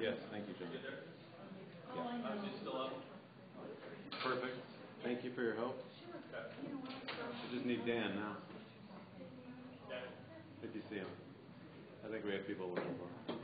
Yes, thank you, John. Yeah. Still up? Perfect. Thank you for your help. I just need Dan now. If you see him. I think we have people looking for him.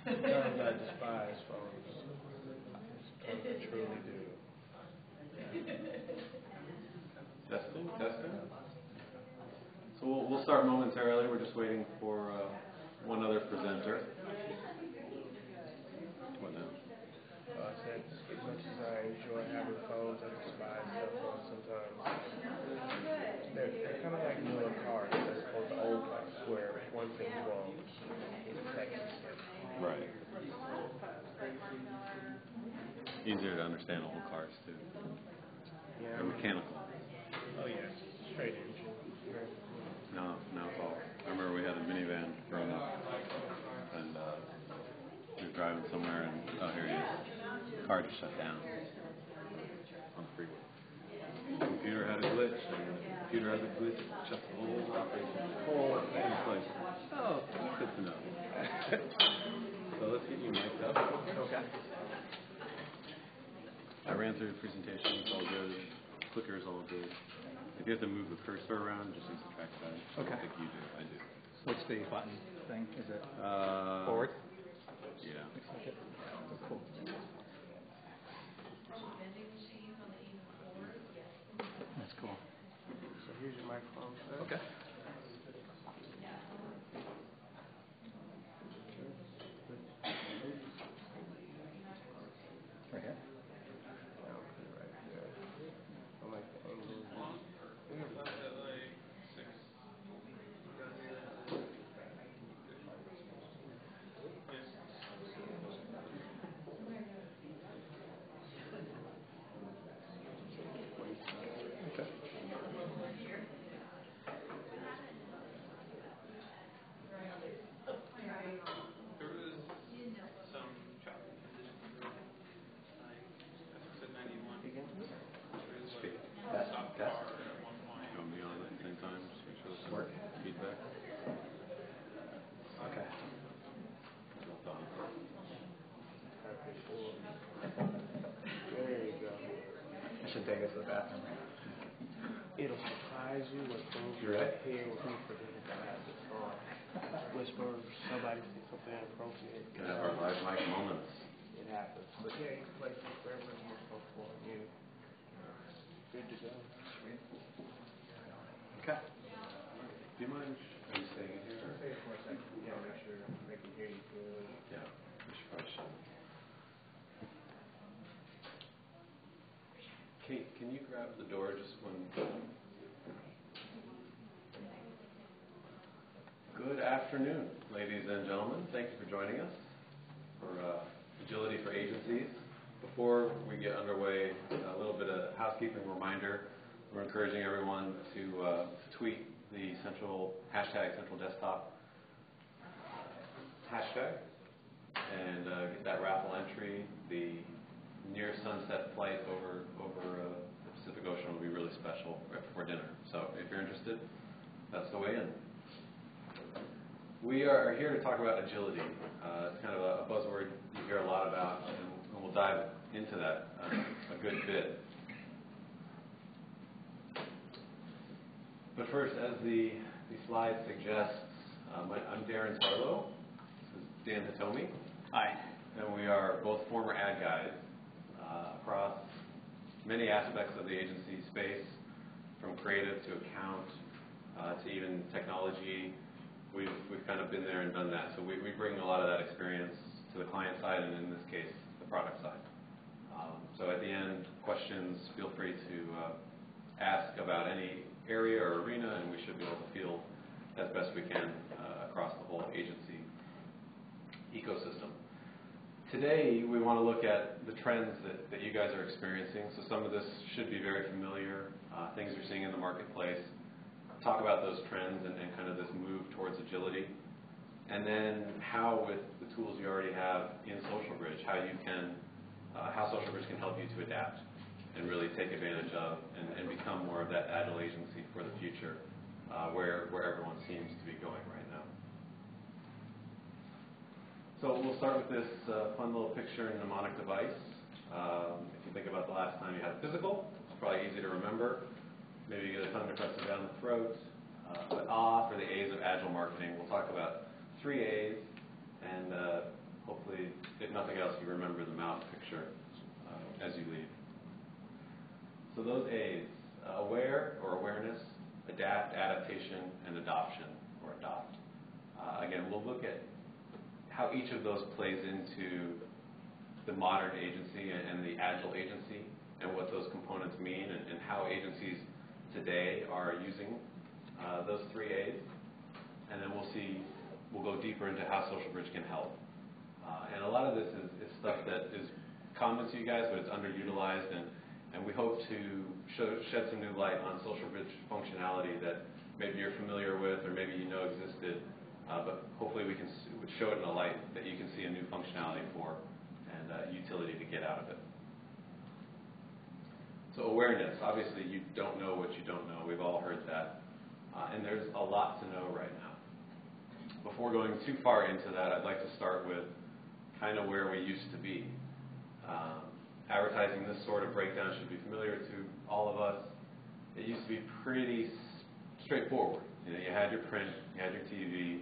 Sometimes I despise phones. I truly do. Testing. So we'll start momentarily. We're just waiting for one other presenter. What now? I said, as much as I enjoy having phones, I despise cell phones sometimes. They're kind of like newer cars as opposed to old cars, where one thing's wrong, it fixes it. Right. Easier to understand old cars too. Yeah. They're mechanical. Oh yeah, straight engine. Now it's all. I remember we had a minivan growing up, and we were driving somewhere, and here he is. The car just shut down on the freeway. The computer had a glitch. Shut the whole operation, whole thing in place. Oh, that's good to know. So let's get you mic'd up. Okay. I ran through the presentation. It's all good. Clicker's all good. If you have to move the cursor around, just use the trackpad. Okay. I think you do. I do. What's the button thing? Is it forward? Yeah. Looks like it. Oh, cool. That's cool. So here's your microphone, sir. Okay. Right here. Right there. I like the angle. Take us to the bathroom. It'll surprise you what things you hear when people forget to have this on. Whisper, somebody say something inappropriate. Our live mic moments. It happens. But yeah, you can play wherever it's most comfortable for you. Good to go. Sweet. Okay. Do you mind? Are you staying in here? I'll stay for a second. Yeah, make sure they can hear you good. Yeah, we should probably shut it. Kate, can you grab the door just when... Good afternoon, ladies and gentlemen. Thank you for joining us for Agility for Agencies. Before we get underway, a little bit of housekeeping reminder. We're encouraging everyone to tweet the central desktop hashtag and get that raffle entry. The near sunset flight over the Pacific Ocean will be really special right before dinner. So if you're interested, that's the way in. We are here to talk about agility. It's kind of a buzzword you hear a lot about, and we'll dive into that a good bit. But first, as the slide suggests, I'm Darren Tarlow. This is Dan Hitomi. Hi. And we are both former ad guys across many aspects of the agency space, from creative to account to even technology. We've kind of been there and done that. So we bring a lot of that experience to the client side, and in this case, the product side. So at the end, questions, feel free to ask about any area or arena, and we should be able to field as best we can across the whole agency ecosystem. Today, we want to look at the trends that you guys are experiencing. So some of this should be very familiar, things you're seeing in the marketplace. Talk about those trends and kind of this move towards agility. And then how, with the tools you already have in SocialBridge, how SocialBridge can help you to adapt and really take advantage of and become more of that agile agency for the future, where everyone seems to be going right now. So we'll start with this fun little picture and mnemonic device. If you think about the last time you had a physical, it's probably easy to remember. Maybe you get a tongue depressor down the throat. But for the A's of agile marketing. We'll talk about 3 A's, and hopefully, if nothing else, you remember the mouth picture as you leave. So those A's, aware or awareness, adapt, adaptation, and adoption or adopt. Again, we'll look at how each of those plays into the modern agency and the agile agency, and what those components mean, and how agencies today are using those 3 A's. And then we'll go deeper into how SocialBridge can help. And a lot of this is stuff that is common to you guys, but it's underutilized, and we hope to shed some new light on SocialBridge functionality that maybe you're familiar with or maybe you know existed, but hopefully we can show it in a light that you can see a new functionality for and utility to get out of it. So awareness, obviously you don't know what you don't know. We've all heard that. And there's a lot to know right now. Before going too far into that, I'd like to start with kind of where we used to be. Advertising, this sort of breakdown should be familiar to all of us. It used to be pretty straightforward. You know, you had your print, you had your TV,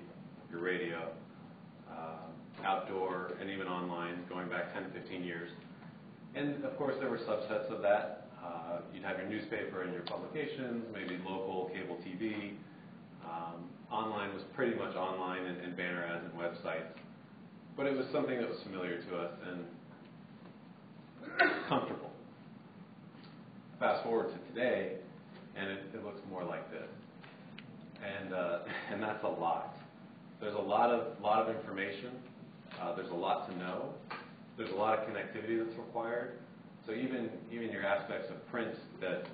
your radio, outdoor, and even online, going back 10 to 15 years. And of course, there were subsets of that. You'd have your newspaper and your publications, maybe local cable TV. Online was pretty much online and banner ads and websites. But it was something that was familiar to us and comfortable. Fast forward to today, and it looks more like this. And that's a lot. There's a lot of information. There's a lot to know. There's a lot of connectivity that's required. So even your aspects of print that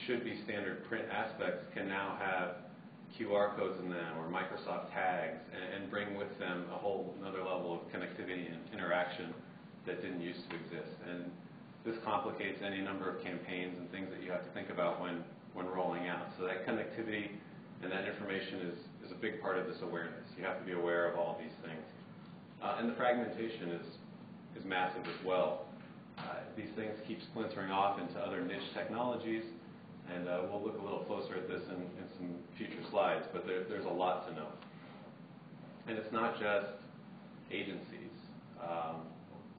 should be standard print aspects can now have QR codes in them or Microsoft tags and bring with them a whole another level of connectivity and interaction that didn't used to exist. And this complicates any number of campaigns and things that you have to think about when rolling out. So that connectivity and that information is a big part of this awareness. You have to be aware of all these things. And the fragmentation is massive as well. These things keep splintering off into other niche technologies, and we'll look a little closer at this in some future slides, but there's a lot to know. And it's not just agencies.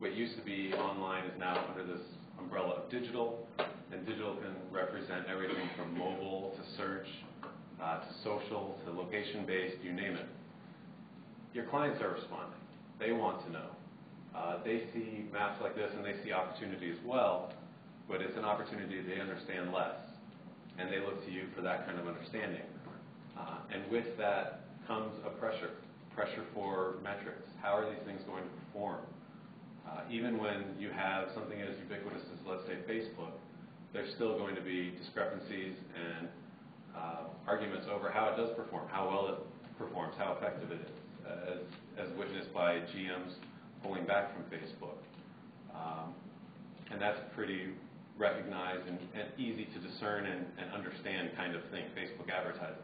What used to be online is now under this umbrella of digital, and digital can represent everything from mobile to search to social to location-based, you name it. Your clients are responding. They want to know. They see maps like this and they see opportunity as well, but it's an opportunity they understand less, and they look to you for that kind of understanding. And with that comes a pressure for metrics. How are these things going to perform? Even when you have something as ubiquitous as, let's say, Facebook, there's still going to be discrepancies and arguments over how it does perform, how well it performs, how effective it is, as witnessed by GM's pulling back from Facebook. And that's pretty recognize and easy to discern and understand kind of thing, Facebook advertising.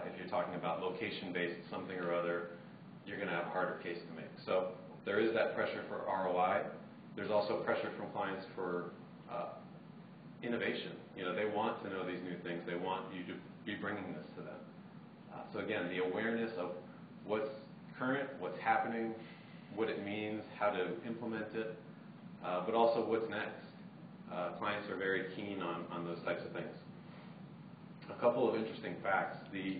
If you're talking about location-based something or other, you're going to have a harder case to make. So there is that pressure for ROI. There's also pressure from clients for innovation. You know, they want to know these new things. They want you to be bringing this to them. So again, the awareness of what's current, what's happening, what it means, how to implement it, but also what's next. Clients are very keen on those types of things. A couple of interesting facts. The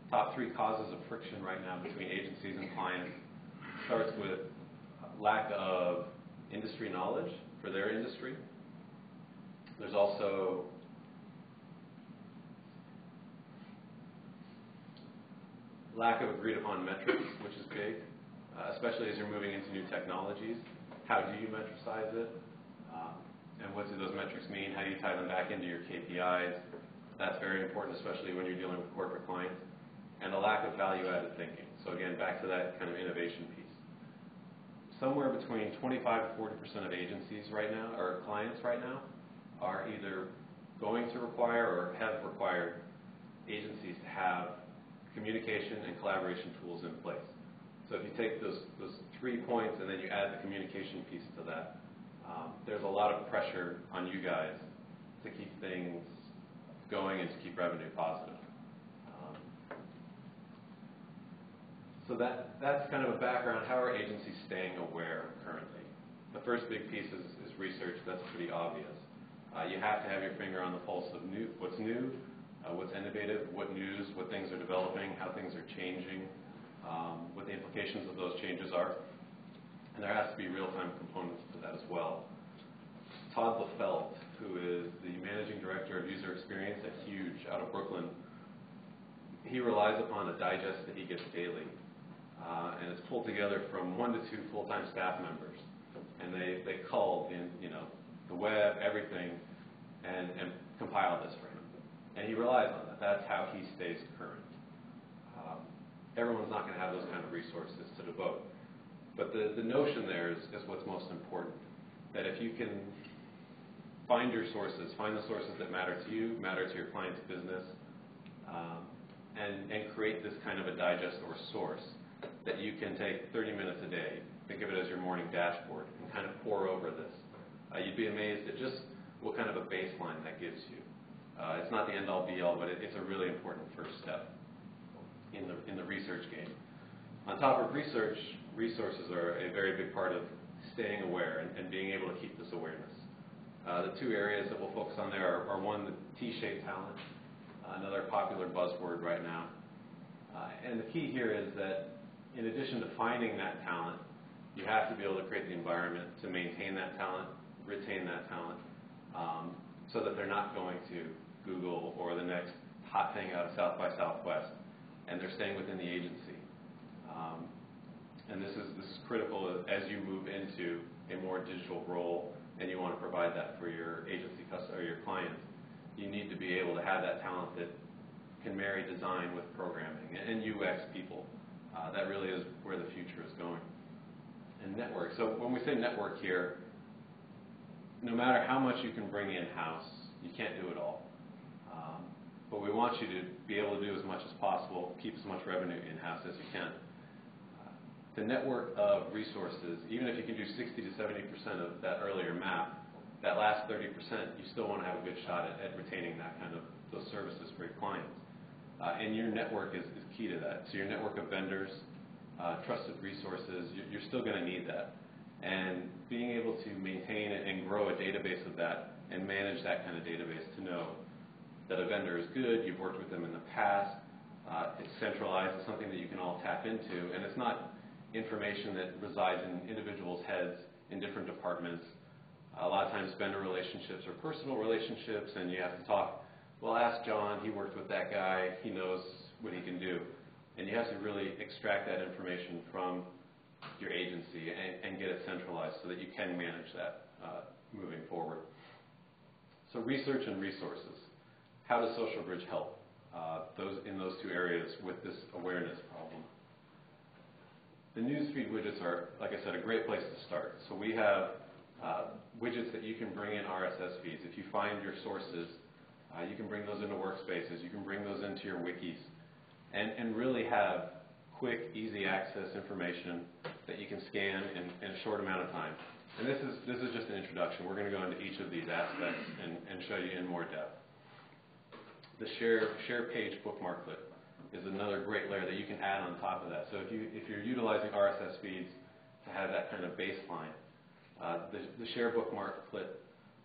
top 3 causes of friction right now between agencies and clients starts with lack of industry knowledge for their industry. There's also lack of agreed upon metrics, which is big, especially as you're moving into new technologies. How do you metricize it? And what do those metrics mean? How do you tie them back into your KPIs? That's very important, especially when you're dealing with corporate clients. And a lack of value-added thinking. So again, back to that kind of innovation piece. Somewhere between 25 to 40% of agencies right now, or clients right now, are either going to require or have required agencies to have communication and collaboration tools in place. So if you take those 3 points and then you add the communication piece to that, there's a lot of pressure on you guys to keep things going and to keep revenue positive. So that's kind of a background. How are agencies staying aware currently? The first big piece is research. That's pretty obvious. You have to have your finger on the pulse of what's new, what's innovative, what news, what things are developing, how things are changing, what the implications of those changes are. And there has to be real-time components to that as well. Todd LaFelt, who is the Managing Director of User Experience at Engauge out of Brooklyn, he relies upon a digest that he gets daily. And it's pulled together from 1 to 2 full-time staff members. And they cull in, the web, everything, and compile this for him. And he relies on that. That's how he stays current. Everyone's not going to have those kind of resources to devote. But the notion there is what's most important. That if you can find your sources, find the sources that matter to you, matter to your client's business, and create this kind of a digest or source that you can take 30 minutes a day, think of it as your morning dashboard, and kind of pour over this. You'd be amazed at just what kind of a baseline that gives you. It's not the end-all be-all, but it's a really important first step in the research game. On top of research, resources are a very big part of staying aware and being able to keep this awareness. The 2 areas that we'll focus on there are one, the T-shaped talent, another popular buzzword right now. And the key here is that in addition to finding that talent, you have to be able to create the environment to maintain that talent, retain that talent, so that they're not going to Google or the next hot thing out of South by Southwest, and they're staying within the agency. And this is critical as you move into a more digital role and you want to provide that for your agency customer or your clients. You need to be able to have that talent that can marry design with programming and UX people. That really is where the future is going. And network. So when we say network here, no matter how much you can bring in-house, you can't do it all. But we want you to be able to do as much as possible, keep as much revenue in-house as you can. The network of resources, even if you can do 60 to 70% of that earlier map, that last 30%, you still want to have a good shot at retaining that kind of those services for your clients. And your network is key to that. So your network of vendors, trusted resources, you're still going to need that. And being able to maintain and grow a database of that and manage that kind of database to know that a vendor is good, you've worked with them in the past, it's centralized, it's something that you can all tap into, and it's not information that resides in individuals' heads in different departments. A lot of times vendor relationships are personal relationships, and you have to talk, well, ask John, he worked with that guy, he knows what he can do. And you have to really extract that information from your agency and get it centralized so that you can manage that moving forward. So research and resources. How does SocialBridge help in those 2 areas with this awareness problem? The newsfeed widgets are, like I said, a great place to start. So we have widgets widgets that you can bring in RSS feeds. If you find your sources, you can bring those into workspaces. You can bring those into your wikis and really have quick, easy access information that you can scan in a short amount of time. And this is just an introduction. We're going to go into each of these aspects and show you in more depth. The share page bookmarklet is another great layer that you can add on top of that. So if you're utilizing RSS feeds to have that kind of baseline, the share bookmarklet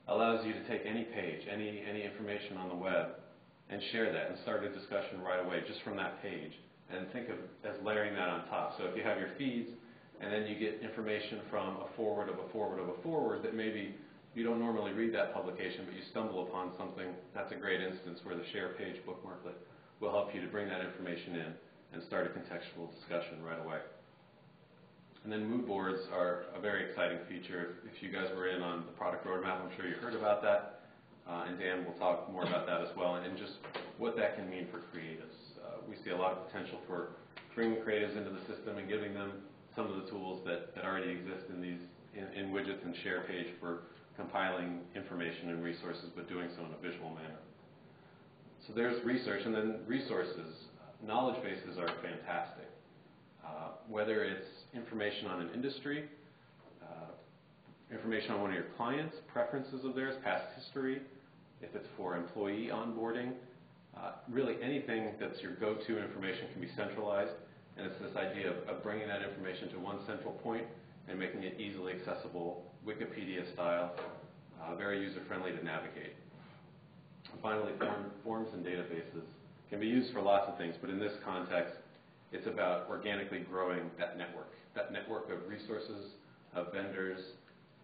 allows you to take any page, any information on the web, and share that and start a discussion right away just from that page. And think of as layering that on top. So if you have your feeds, and then you get information from a forward of a forward of a forward that maybe you don't normally read that publication, but you stumble upon something, that's a great instance where the share page bookmarklet will help you to bring that information in and start a contextual discussion right away. And then mood boards are a very exciting feature. If you guys were in on the product roadmap, I'm sure you heard about that. And Dan will talk more about that as well, and just what that can mean for creatives. We see a lot of potential for bringing creatives into the system and giving them some of the tools that already exist in widgets and share page for compiling information and resources, but doing so in a visual manner. So there's research, and then resources. Knowledge bases are fantastic. Whether it's information on an industry, information on one of your clients, preferences of theirs, past history, if it's for employee onboarding, really anything that's your go-to information can be centralized, and it's this idea of bringing that information to one central point and making it easily accessible, Wikipedia style, very user-friendly to navigate. And finally, forms and databases can be used for lots of things, but in this context, it's about organically growing that network of resources, of vendors,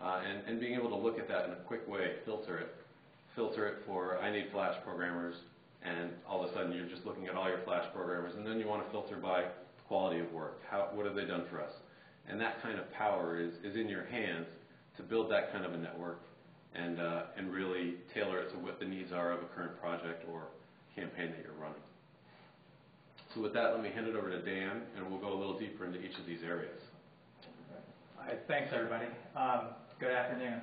and being able to look at that in a quick way, filter it for, I need Flash programmers, and all of a sudden you're just looking at all your Flash programmers, and then you want to filter by quality of work. What have they done for us? And that kind of power is in your hands to build that kind of a network and really tailor it to what the needs are of a current project or campaign that you're running. So with that, let me hand it over to Dan, and we'll go a little deeper into each of these areas. All right, thanks, everybody. Good afternoon.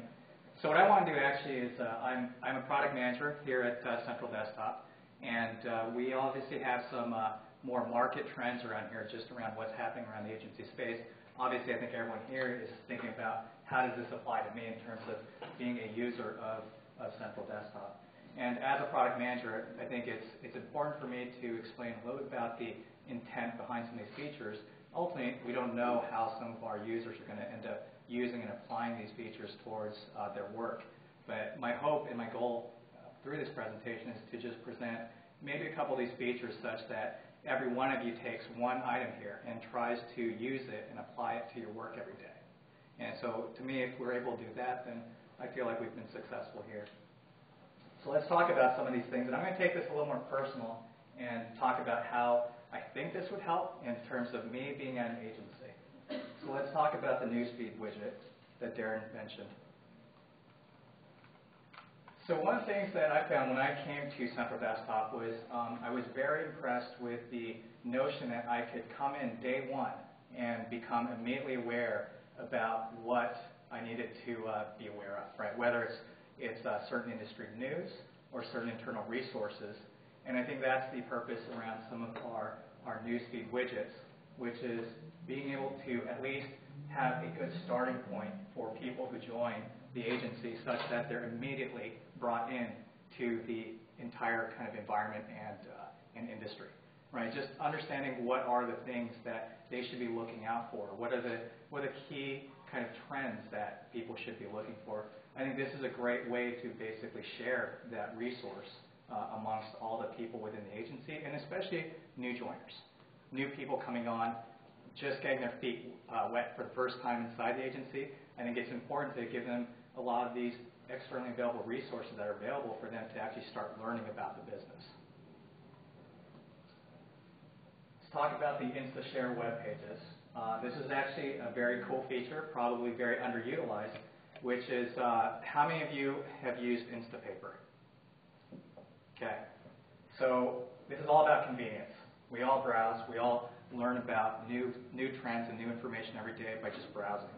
So what I want to do actually is I'm a product manager here at Central Desktop, and we obviously have some more market trends around here, just around what's happening around the agency space. Obviously, I think everyone here is thinking about how does this apply to me in terms of being a user of Central Desktop. And as a product manager, I think it's important for me to explain a little bit about the intent behind some of these features. Ultimately, we don't know how some of our users are going to end up using and applying these features towards their work. But my hope and my goal through this presentation is to just present maybe a couple of these features such that every one of you takes one item here and tries to use it and apply it to your work every day. And so to me, if we're able to do that, then I feel like we've been successful here. So let's talk about some of these things. And I'm going to take this a little more personal and talk about how I think this would help in terms of me being at an agency. So let's talk about the newsfeed widget that Darren mentioned. So one of the things that I found when I came to Central Desktop was I was very impressed with the notion that I could come in day one and become immediately aware about what I needed to be aware of, right? Whether it's certain industry news or certain internal resources. And I think that's the purpose around some of our newsfeed widgets, which is being able to at least have a good starting point for people who join the agency such that they're immediately brought in to the entire kind of environment and industry, right? Just understanding what are the things that they should be looking out for, what are the key kind of trends that people should be looking for. I think this is a great way to basically share that resource amongst all the people within the agency, and especially new joiners, new people coming on, just getting their feet wet for the first time inside the agency. I think it's important to give them a lot of these externally available resources that are available for them to actually start learning about the business. Let's talk about the InstaShare web pages. This is actually a very cool feature, probably very underutilized, which is how many of you have used Instapaper? Okay, so this is all about convenience. We all browse, we all learn about new trends and new information every day by just browsing.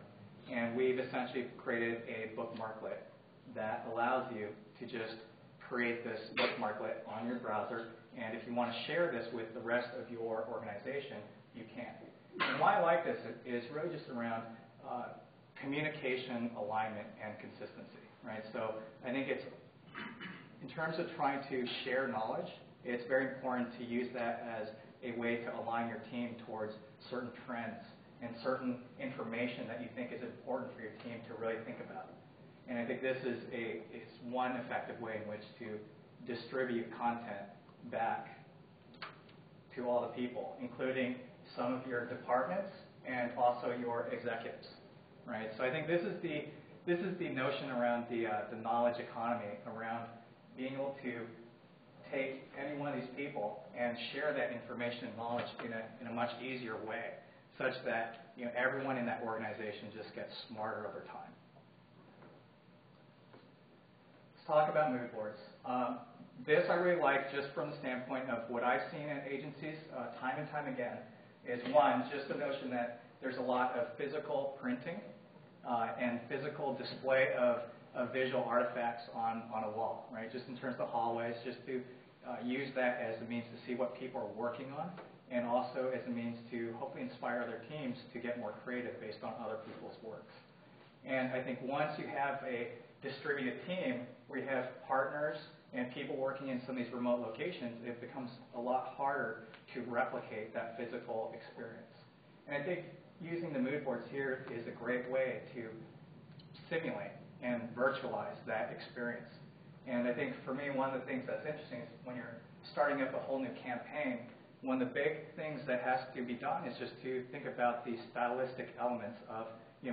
And we've essentially created a bookmarklet that allows you to just create this bookmarklet on your browser, and if you want to share this with the rest of your organization, you can. And why I like this is really just around communication, alignment, and consistency, right? So I think it's, in terms of trying to share knowledge, it's very important to use that as a way to align your team towards certain trends and certain information that you think is important for your team to really think about. And I think this is one effective way in which to distribute content back to all the people, including some of your departments and also your executives, right? So I think this is the notion around the knowledge economy, around being able to take any one of these people and share that information and knowledge in a much easier way, such that everyone in that organization just gets smarter over time. Let's talk about mood boards. This I really like just from the standpoint of what I've seen at agencies time and time again is, one, just the notion that there's a lot of physical printing and physical display of visual artifacts on a wall, right? Just in terms of the hallways, just to use that as a means to see what people are working on, and also as a means to hopefully inspire other teams to get more creative based on other people's works. And I think once you have a distributed team where you have partners and people working in some of these remote locations, it becomes a lot harder to replicate that physical experience. And I think using the mood boards here is a great way to simulate and virtualize that experience. And I think for me, one of the things that's interesting is when you're starting up a whole new campaign, one of the big things that has to be done is just to think about the stylistic elements of,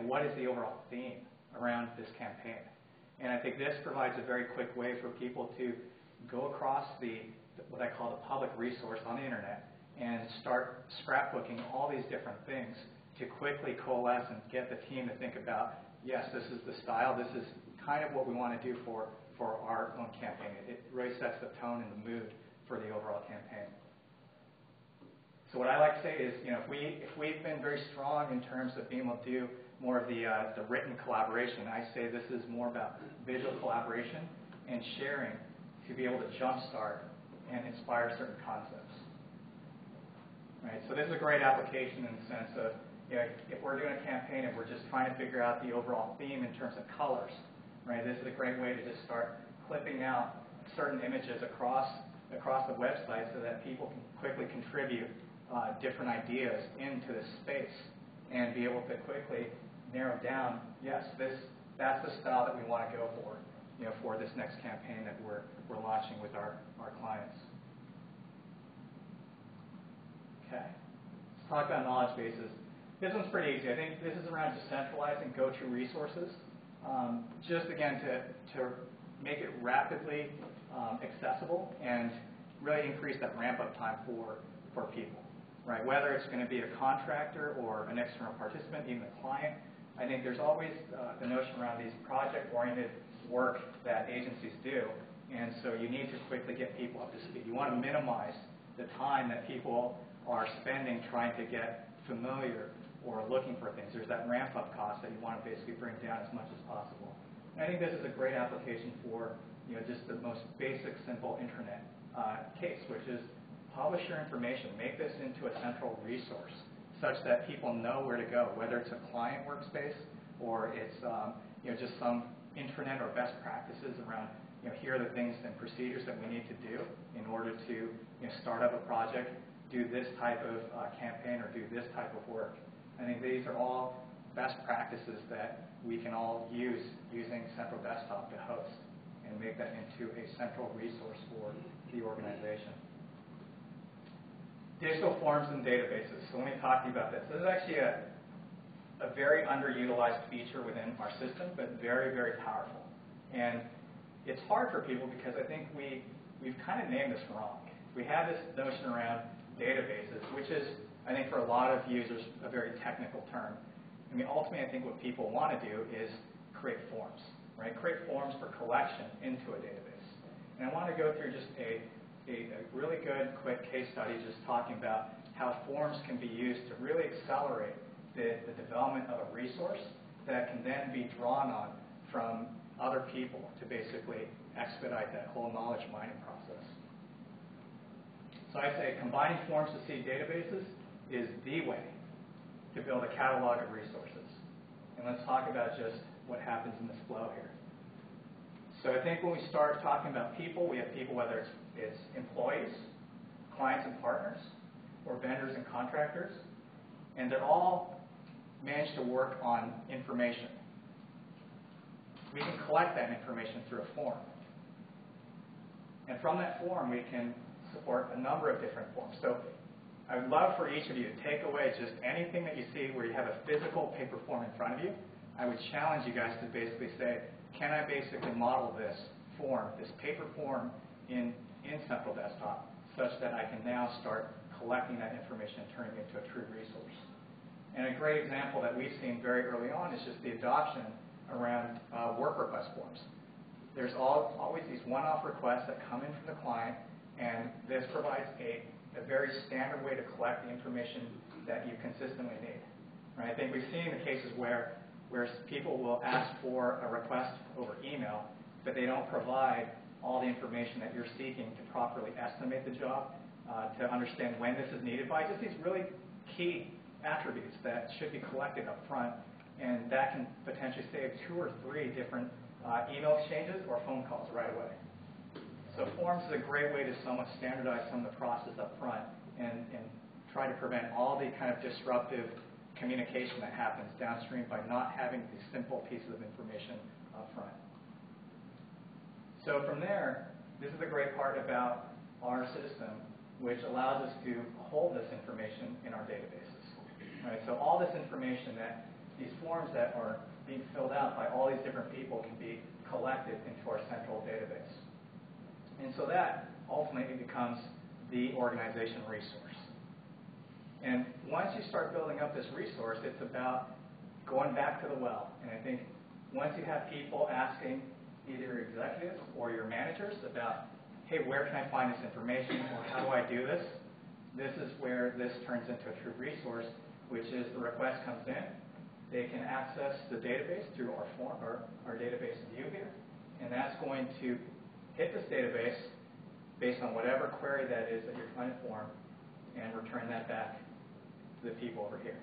what is the overall theme around this campaign. And I think this provides a very quick way for people to go across what I call the public resource on the internet and start scrapbooking all these different things to quickly coalesce and get the team to think about, yes, this is the style, this is kind of what we want to do for our own campaign. It really sets the tone and the mood for the overall campaign. So what I like to say is, if we've been very strong in terms of being able to do more of the written collaboration, I say this is more about visual collaboration and sharing to be able to jumpstart and inspire certain concepts. Right? So this is a great application in the sense of, if we're doing a campaign and we're just trying to figure out the overall theme in terms of colors, right? This is a great way to just start clipping out certain images across the website so that people can quickly contribute different ideas into this space and be able to quickly narrow down, yes, that's the style that we want to go for this next campaign that we're launching with our clients. Okay, let's talk about knowledge bases. This one's pretty easy. I think this is around decentralizing go-to resources. Just again to make it rapidly accessible and really increase that ramp-up time for people. Right? Whether it's going to be a contractor or an external participant, even a client, I think there's always the notion around these project-oriented work that agencies do, and so you need to quickly get people up to speed. You want to minimize the time that people are spending trying to get familiar or looking for things. There's that ramp-up cost that you want to basically bring down as much as possible. And I think this is a great application for just the most basic, simple intranet case, which is publish your information. Make this into a central resource such that people know where to go, whether it's a client workspace or it's just some intranet or best practices around here are the things and procedures that we need to do in order to start up a project, do this type of campaign or do this type of work. I think these are all best practices that we can all use using Central Desktop to host and make that into a central resource for the organization. Digital forms and databases. So let me talk to you about this. This is actually a very underutilized feature within our system, but very, very powerful. And it's hard for people because I think we've kind of named this wrong. We have this notion around databases, which is, I think for a lot of users, a very technical term. I mean, ultimately, I think what people want to do is create forms, right? Create forms for collection into a database. And I want to go through just a really good, quick case study just talking about how forms can be used to really accelerate the development of a resource that can then be drawn on from other people to basically expedite that whole knowledge mining process. So I say combining forms to seed databases is the way to build a catalog of resources. And let's talk about just what happens in this flow here. So I think when we start talking about people, we have people, whether it's employees, clients and partners, or vendors and contractors, and they're all managed to work on information. We can collect that information through a form. And from that form, we can support a number of different forms. So I would love for each of you to take away just anything that you see where you have a physical paper form in front of you. I would challenge you guys to basically say, can I basically model this form, this paper form in Central Desktop, such that I can now start collecting that information and turning it into a true resource. And a great example that we've seen very early on is just the adoption around work request forms. There's always these one-off requests that come in from the client, and this provides a very standard way to collect the information that you consistently need. Right? I think we've seen the cases where people will ask for a request over email, but they don't provide all the information that you're seeking to properly estimate the job, to understand when this is needed by, just these really key attributes that should be collected up front, and that can potentially save 2 or 3 different email exchanges or phone calls right away. So forms is a great way to somewhat standardize some of the process up front and try to prevent all the kind of disruptive communication that happens downstream by not having these simple pieces of information up front. So from there, this is the great part about our system, which allows us to hold this information in our databases. Right? So all this information that these forms that are being filled out by all these different people can be collected into our central database. And so that ultimately becomes the organization resource. And once you start building up this resource, it's about going back to the well. And I think once you have people asking either your executives or your managers about, hey, where can I find this information, or how do I do this? This is where this turns into a true resource, which is the request comes in. They can access the database through our form, or our database view here, and that's going to hit this database based on whatever query that is that you're trying to form, and return that back to the people over here.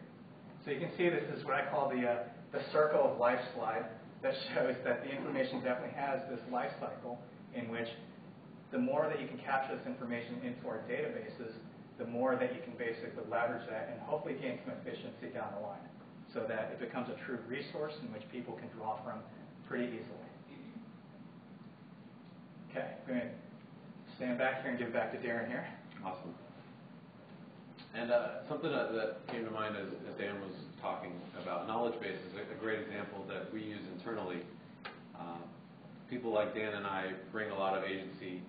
So you can see this is what I call the circle of life slide that shows that the information definitely has this life cycle in which the more that you can capture this information into our databases, the more that you can basically leverage that and hopefully gain some efficiency down the line, so that it becomes a true resource in which people can draw from pretty easily. Okay, I'm going to stand back here and give it back to Darren here. Awesome. And something that came to mind as Dan was talking about knowledge base is a great example that we use internally. People like Dan and I bring a lot of agency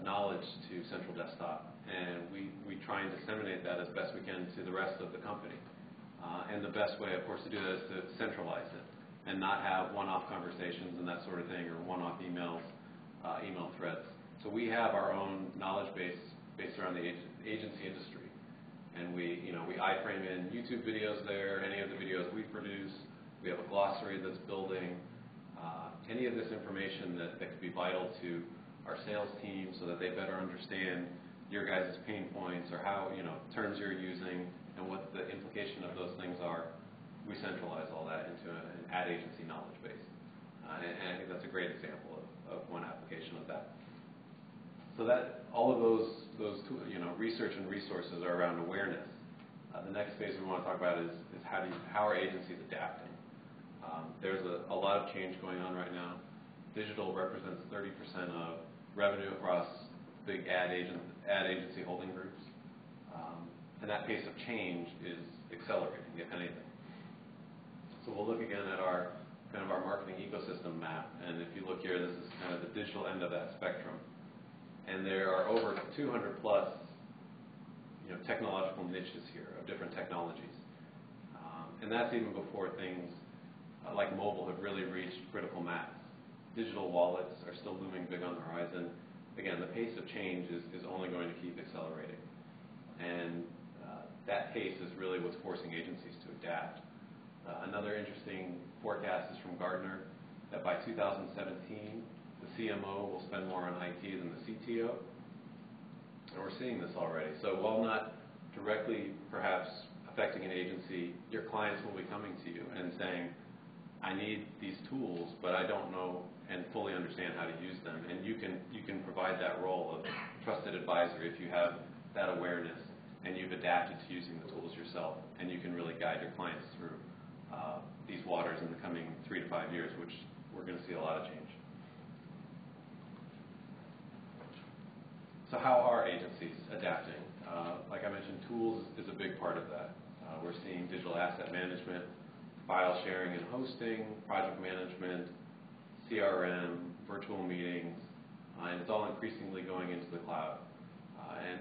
knowledge to Central Desktop, and we try and disseminate that as best we can to the rest of the company. And the best way, of course, to do that is to centralize it and not have one-off conversations and that sort of thing, or one-off emails, email threads. So we have our own knowledge base based around the agency industry, and we iframe in YouTube videos there, any of the videos we produce. We have a glossary that's building. Any of this information that could be vital to our sales team, so that they better understand your guys' pain points or how terms you're using and what the implication of those things are. We centralize all that into an ad agency knowledge base, and I think that's a great example of one application of that. So that all of those research and resources are around awareness. The next phase we want to talk about is how are agencies adapting. There's a lot of change going on right now. Digital represents 30% of revenue across big ad agency holding groups, and that pace of change is accelerating, if anything. So we'll look again at our marketing ecosystem map, and if you look here, this is kind of the digital end of that spectrum, and there are over 200 plus technological niches here of different technologies, and that's even before things like mobile have really reached critical mass. Digital wallets are still looming big on the horizon. Again, the pace of change is only going to keep accelerating, and that pace is really what's forcing agencies to adapt. Another interesting forecast is from Gartner. that by 2017, the CMO will spend more on IT than the CTO. And we're seeing this already. So while not directly perhaps affecting an agency, your clients will be coming to you and saying, I need these tools, but I don't know and fully understand how to use them. And you can provide that role of trusted advisor if you have that awareness and you've adapted to using the tools yourself, and you can really guide your clients through these waters in the coming 3 to 5 years, which we're going to see a lot of change. So how are agencies adapting? Like I mentioned, tools is a big part of that. We're seeing digital asset management, file sharing and hosting, project management, CRM, virtual meetings, and it's all increasingly going into the cloud.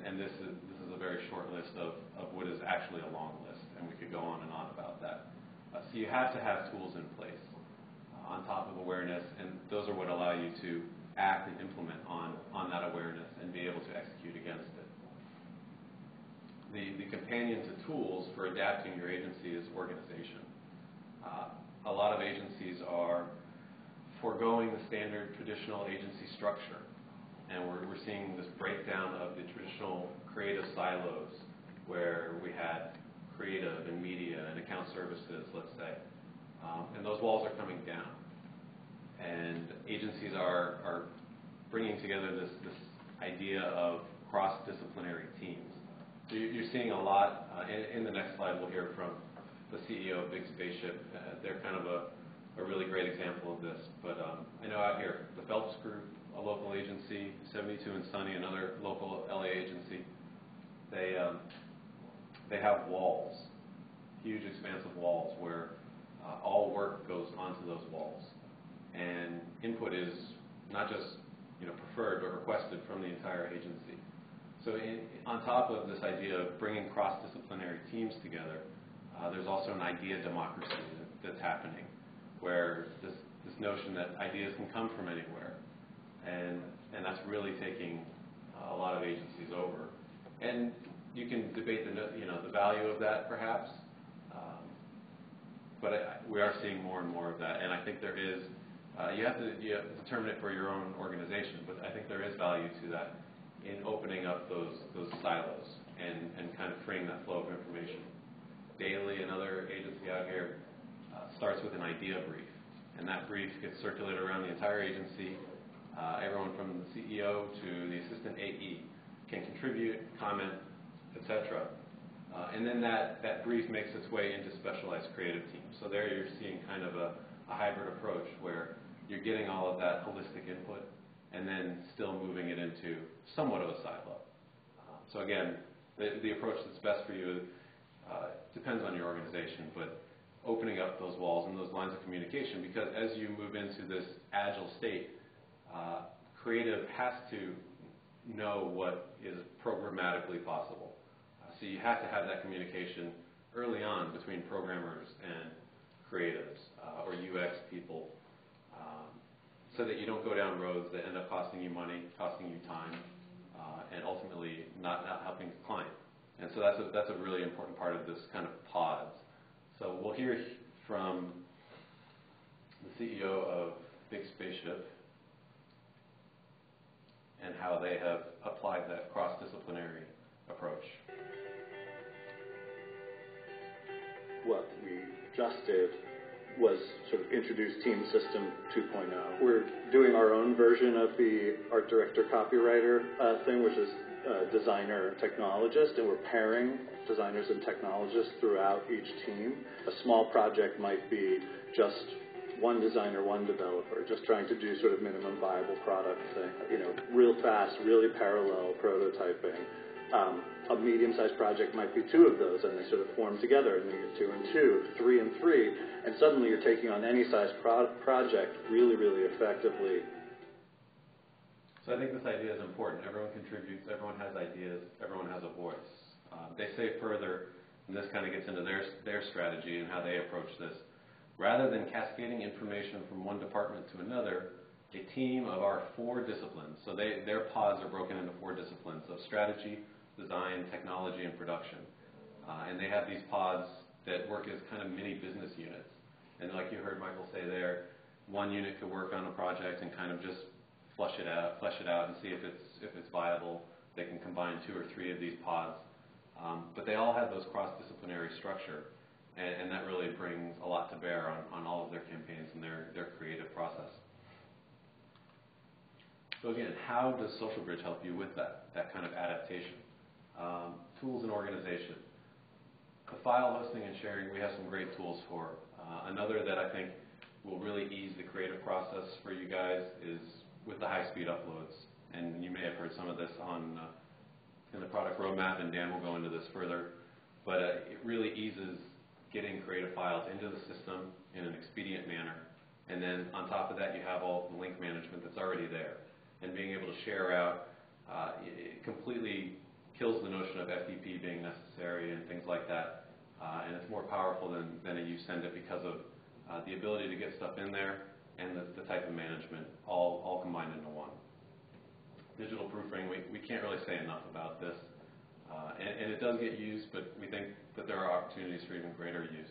And this is a very short list of what is actually a long list, and we could go on and on about that. So you have to have tools in place on top of awareness, and those are what allow you to act and implement on that awareness and be able to execute against it. The companion to tools for adapting your agency is organization. A lot of agencies are foregoing the standard traditional agency structure, and we're seeing this breakdown of the traditional creative silos where we had creative and media and account services, let's say, and those walls are coming down. And agencies are bringing together this idea of cross-disciplinary teams. So you're seeing a lot, in the next slide we'll hear from the CEO of Big Spaceship. They're kind of a really great example of this. But I know out here, the Phelps Group, a local agency, 72 and Sunny, another local LA agency, they have walls, huge expansive walls where all work goes onto those walls. And input is not just preferred but requested from the entire agency. So on top of this idea of bringing cross-disciplinary teams together, there's also an idea democracy that's happening, where this notion that ideas can come from anywhere, and that's really taking a lot of agencies over. And you can debate the value of that perhaps, but we are seeing more and more of that, and I think there is. You have to determine it for your own organization, but I think there is value to that in opening up those silos and kind of freeing that flow of information. Daily, another agency out here, starts with an idea brief, and that brief gets circulated around the entire agency. Everyone from the CEO to the assistant AE can contribute, comment, etc. And then that brief makes its way into specialized creative teams. So there you're seeing kind of a hybrid approach where you're getting all of that holistic input and then still moving it into somewhat of a silo. So again, the approach that's best for you depends on your organization, but opening up those walls and those lines of communication, because as you move into this agile state, creative has to know what is programmatically possible. So you have to have that communication early on between programmers and creatives or UX people, so that you don't go down roads that end up costing you money, costing you time, and ultimately not helping the client. And so that's a really important part of this kind of pods. So we'll hear from the CEO of Big Spaceship and how they have applied that cross-disciplinary approach. What we just did was sort of introduce Team System 2.0. We're doing our own version of the art director copywriter thing, which is designer technologist, and we're pairing designers and technologists throughout each team. A small project might be just one designer, one developer, just trying to do sort of minimum viable product thing, real fast, really parallel prototyping. A medium-sized project might be two of those, and they sort of form together, and then you get 2 and 2, 3 and 3, and suddenly you're taking on any size project really, really effectively. So I think this idea is important. Everyone contributes, everyone has ideas, everyone has a voice. They say further, and this kind of gets into their strategy and how they approach this. Rather than cascading information from one department to another, a team of our 4 disciplines, so their pods are broken into 4 disciplines of strategy, design, technology, and production. And they have these pods that work as kind of mini business units. And like you heard Michael say there, one unit could work on a project and kind of just flesh it out and see if it's viable. They can combine 2 or 3 of these pods. But they all have those cross-disciplinary structure, and that really brings a lot to bear on all of their campaigns and their creative process. So again, how does SocialBridge help you with that kind of adaptation? Tools and organization. The file hosting and sharing, we have some great tools for. Another that I think will really ease the creative process for you guys is with the high-speed uploads. And you may have heard some of this in the product roadmap, and Dan will go into this further. But it really eases getting creative files into the system in an expedient manner. And then on top of that, you have all the link management that's already there. And being able to share out, it completely kills the notion of FTP being necessary and things like that. And it's more powerful than a you send it because of the ability to get stuff in there and the type of management all combined into one. Digital proofing, we can't really say enough about this. And it does get used, but we think that there are opportunities for even greater use.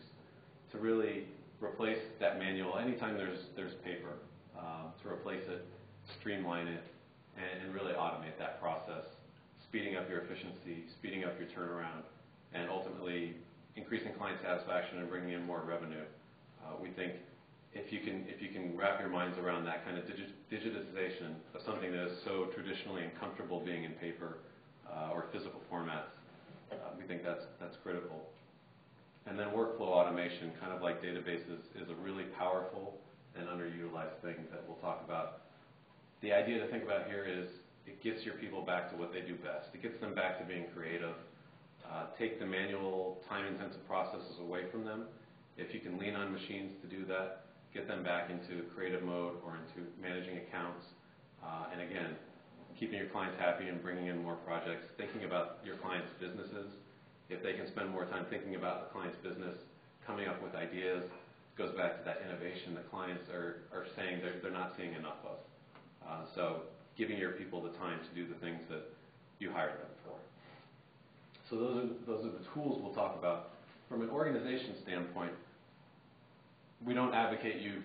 To really replace that manual, anytime there's paper, to replace it, streamline it, and really automate that process, speeding up your efficiency, speeding up your turnaround, and ultimately increasing client satisfaction and bringing in more revenue. We think if you can wrap your minds around that kind of digitization of something that is so traditionally uncomfortable being in paper or physical formats, we think that's critical. And then workflow automation, kind of like databases, is a really powerful and underutilized thing that we'll talk about. The idea to think about here is it gets your people back to what they do best. It gets them back to being creative. Take the manual, time-intensive processes away from them. If you can lean on machines to do that, get them back into creative mode or into managing accounts. And again, keeping your clients happy and bringing in more projects, thinking about your clients' businesses. If they can spend more time thinking about the client's business, coming up with ideas, goes back to that innovation that clients are saying they're not seeing enough of. So giving your people the time to do the things that you hired them for. So those are the tools we'll talk about. From an organization standpoint, we don't advocate you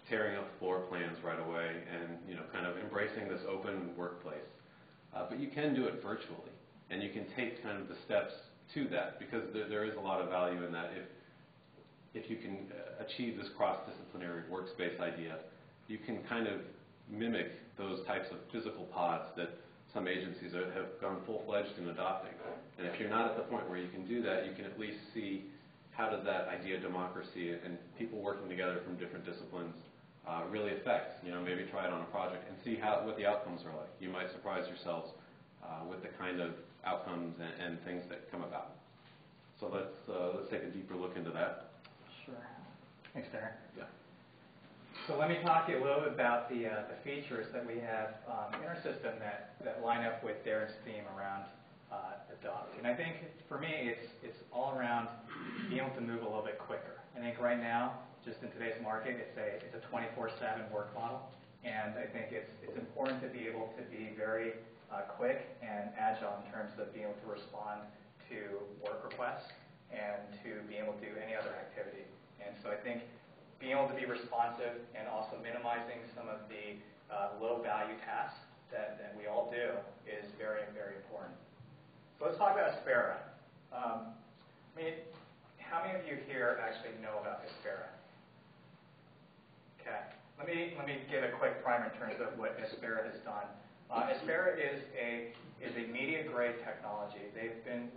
tearing up floor plans right away and kind of embracing this open workplace. But you can do it virtually, and you can take kind of the steps to that, because there is a lot of value in that. If you can achieve this cross-disciplinary workspace idea, you can kind of mimic those types of physical pods that some agencies have gone full-fledged in adopting. And if you're not at the point where you can do that, you can at least see how does that idea of democracy and people working together from different disciplines really affect. Maybe try it on a project and see what the outcomes are like. You might surprise yourselves with the kind of outcomes and things that come about. So let's take a deeper look into that. Sure. Thanks, Darren. Yeah. So let me talk to you a little bit about the features that we have in our system that line up with Darren's theme around adopt. And I think for me, it's all around being able to move a little bit quicker. I think right now, just in today's market, it's a 24/7 work model, and I think it's important to be able to be very quick and agile in terms of being able to respond to work requests and to be able to do any other activity. And so I think being able to be responsive and also minimizing some of the low-value tasks that we all do is very, very important. So let's talk about Aspera. How many of you here actually know about Aspera? Okay. Let me give a quick primer in terms of what Aspera has done. Aspera is a media-grade technology. They've been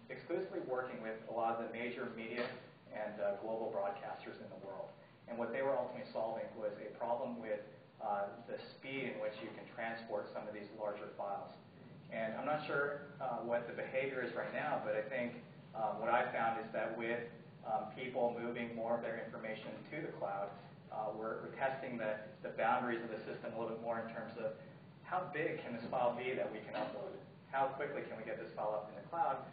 exclusively working with a lot of the major media and global broadcasters in the world. And what they were ultimately solving was a problem with the speed in which you can transport some of these larger files. And I'm not sure what the behavior is right now, but I think what I found is that with people moving more of their information to the cloud, we're testing the boundaries of the system a little bit more in terms of how big can this file be that we can upload? How quickly can we get this file up in the cloud?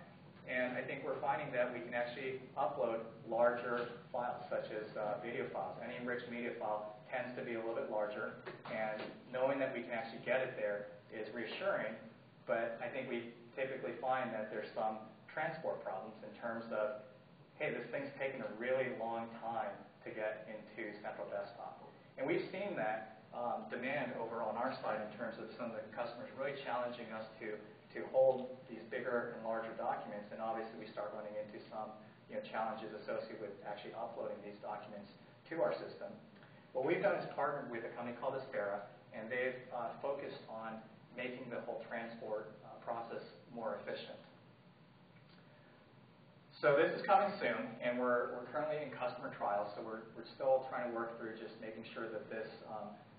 And I think we're finding that we can actually upload larger files, such as video files. Any rich media file tends to be a little bit larger, and knowing that we can actually get it there is reassuring, but I think we typically find that there's some transport problems in terms of, hey, this thing's taken a really long time to get into Central Desktop. And we've seen that demand over on our side in terms of some of the customers really challenging us to hold these bigger and larger documents, and obviously we start running into some challenges associated with actually uploading these documents to our system. What we've done is partnered with a company called Aspera, and they've focused on making the whole transport process more efficient. So this is coming soon, and we're currently in customer trials, so we're still trying to work through just making sure that this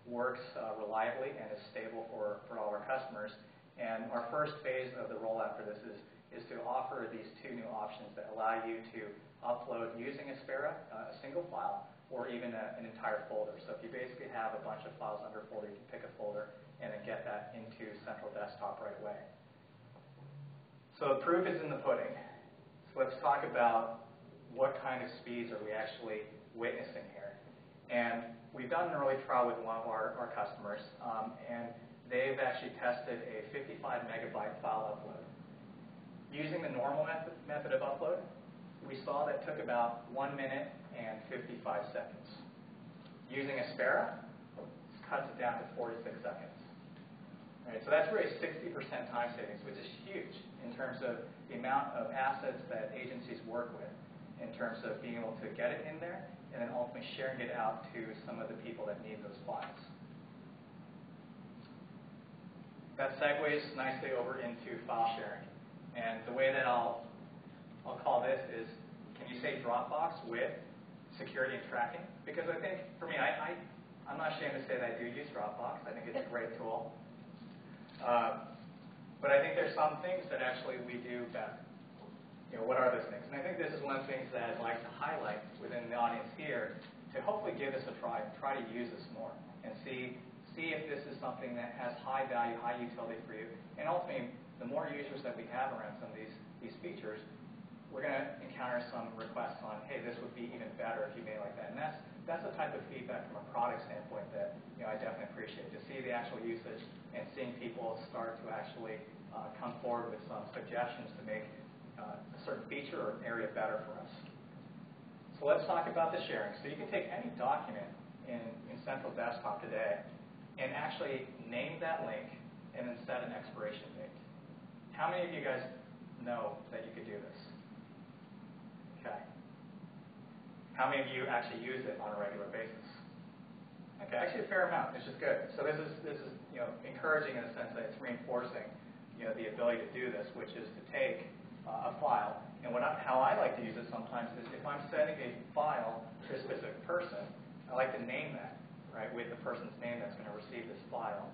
works reliably and is stable for all our customers. And our first phase of the rollout for this is to offer these two new options that allow you to upload using Aspera, a single file, or even an entire folder. So if you basically have a bunch of files under a folder, you can pick a folder and then get that into Central Desktop right away. So the proof is in the pudding. So let's talk about what kind of speeds are we actually witnessing here. And we've done an early trial with one of our customers, and they've actually tested a 55 megabyte file upload. Using the normal method of upload, we saw that took about 1 minute and 55 seconds. Using Aspera, it cuts it down to 46 seconds. Right, so that's really 60% time savings, which is huge in terms of the amount of assets that agencies work with, in terms of being able to get it in there and then ultimately sharing it out to some of the people that need those files. That segues nicely over into file sharing. And the way that I'll call this is, can you say Dropbox with security and tracking? Because I think, for me, I'm not ashamed to say that I do use Dropbox. I think it's a great tool. But I think there's some things that actually we do better. What are those things? And I think this is one of the things that I'd like to highlight within the audience here to hopefully give this a try to use this more and see if this is something that has high value, high utility for you. And ultimately, the more users that we have around some of these features, we're going to encounter some requests on, hey, this would be even better if you made it like that. And that's the type of feedback from a product standpoint that I definitely appreciate, to see the actual usage and seeing people start to actually come forward with some suggestions to make a certain feature or area better for us. So let's talk about the sharing. So you can take any document in Central Desktop today and actually name that link and then set an expiration date. How many of you guys know that you could do this? Okay. How many of you actually use it on a regular basis? Okay, actually a fair amount, which is good. So this is encouraging in the sense that it's reinforcing the ability to do this, which is to take a file. And how I like to use it sometimes is if I'm sending a file to a specific person, I like to name that, right, with the person's name that's going to receive this file,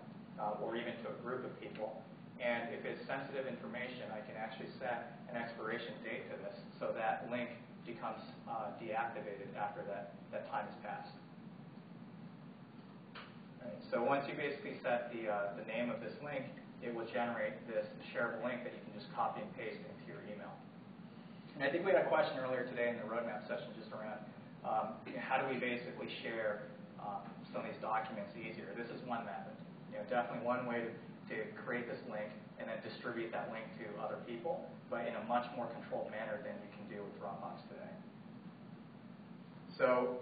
or even to a group of people. And if it's sensitive information, I can actually set an expiration date to this so that link becomes deactivated after that time has passed. Right, so once you basically set the name of this link, it will generate this shareable link that you can just copy and paste into your email. And I think we had a question earlier today in the roadmap session just around how do we basically share some of these documents easier. This is one method. Definitely one way to create this link and then distribute that link to other people, but in a much more controlled manner than you can do with Dropbox today. So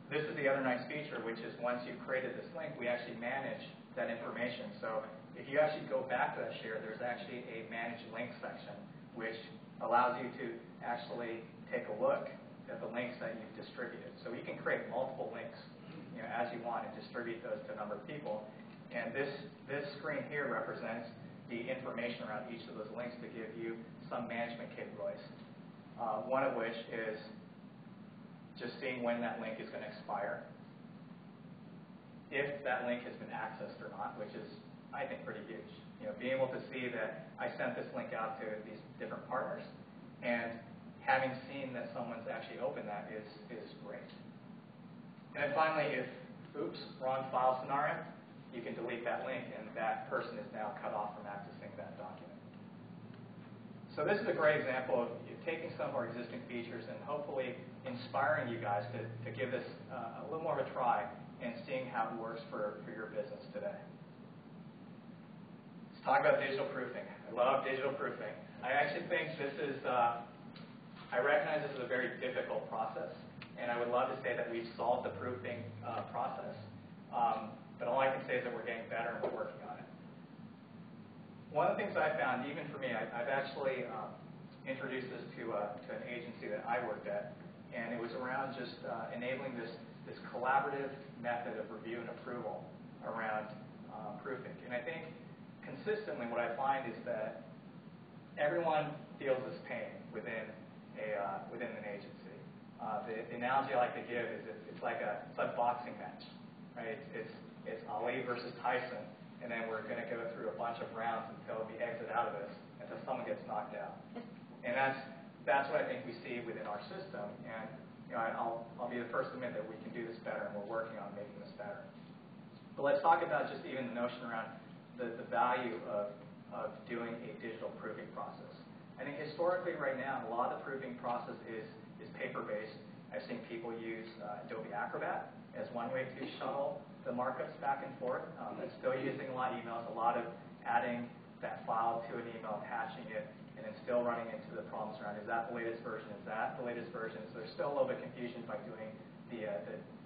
this is the other nice feature, which is once you've created this link, we actually manage that information. So if you actually go back to that share, there's actually a manage link section, which allows you to actually take a look at the links that you've distributed. So you can create multiple links as you want and distribute those to a number of people. And this screen here represents the information around each of those links to give you some management capabilities. One of which is just seeing when that link is going to expire, if that link has been accessed or not, which is, I think, pretty huge. Being able to see that I sent this link out to these different partners, and having seen that someone's actually opened that is great. And then finally, if, oops, wrong file scenario, you can delete that link, and that person is now cut off from accessing that document. So this is a great example of taking some of our existing features and hopefully inspiring you guys to give this a little more of a try and seeing how it works for your business today. Let's talk about digital proofing. I love digital proofing. I actually think this is, I recognize this is a very difficult process, and I would love to say that we've solved the proofing process. But all I can say is that we're getting better and we're working on it. One of the things I found, even for me, I've actually introduced this to an agency that I worked at, and it was around just enabling this collaborative method of review and approval around proofing. And I think consistently what I find is that everyone feels this pain within an agency. The analogy I like to give is it's like a boxing match, right? It's Ali versus Tyson, and then we're going to go through a bunch of rounds until we exit out of this, until someone gets knocked out. And that's what I think we see within our system. And I'll be the first to admit that we can do this better, and we're working on making this better. But let's talk about just even the notion around the value of doing a digital proofing process. I think historically right now, a lot of the proofing process is paper-based. I've seen people use Adobe Acrobat as one way to shuttle the markups back and forth. It's still using a lot of emails, a lot of adding that file to an email, attaching it, and then still running into the problems around, is that the latest version, is that the latest version? So there's still a little bit of confusion by doing the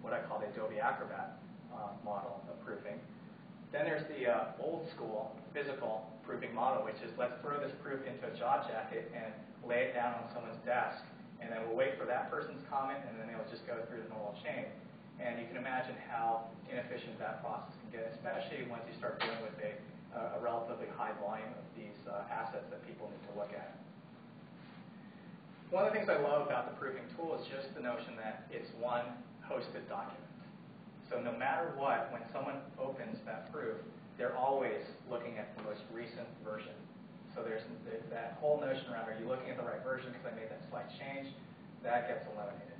what I call the Adobe Acrobat model of proofing. Then there's the old school physical proofing model, which is let's throw this proof into a job jacket and lay it down on someone's desk, and then we'll wait for that person's comment, and then it'll just go through the normal chain. And you can imagine how inefficient that process can get, especially once you start dealing with a relatively high volume of these assets that people need to look at. One of the things I love about the proofing tool is just the notion that it's one hosted document. So no matter what, when someone opens that proof, they're always looking at the most recent version. So there's that whole notion around, are you looking at the right version because I made that slight change? That gets eliminated.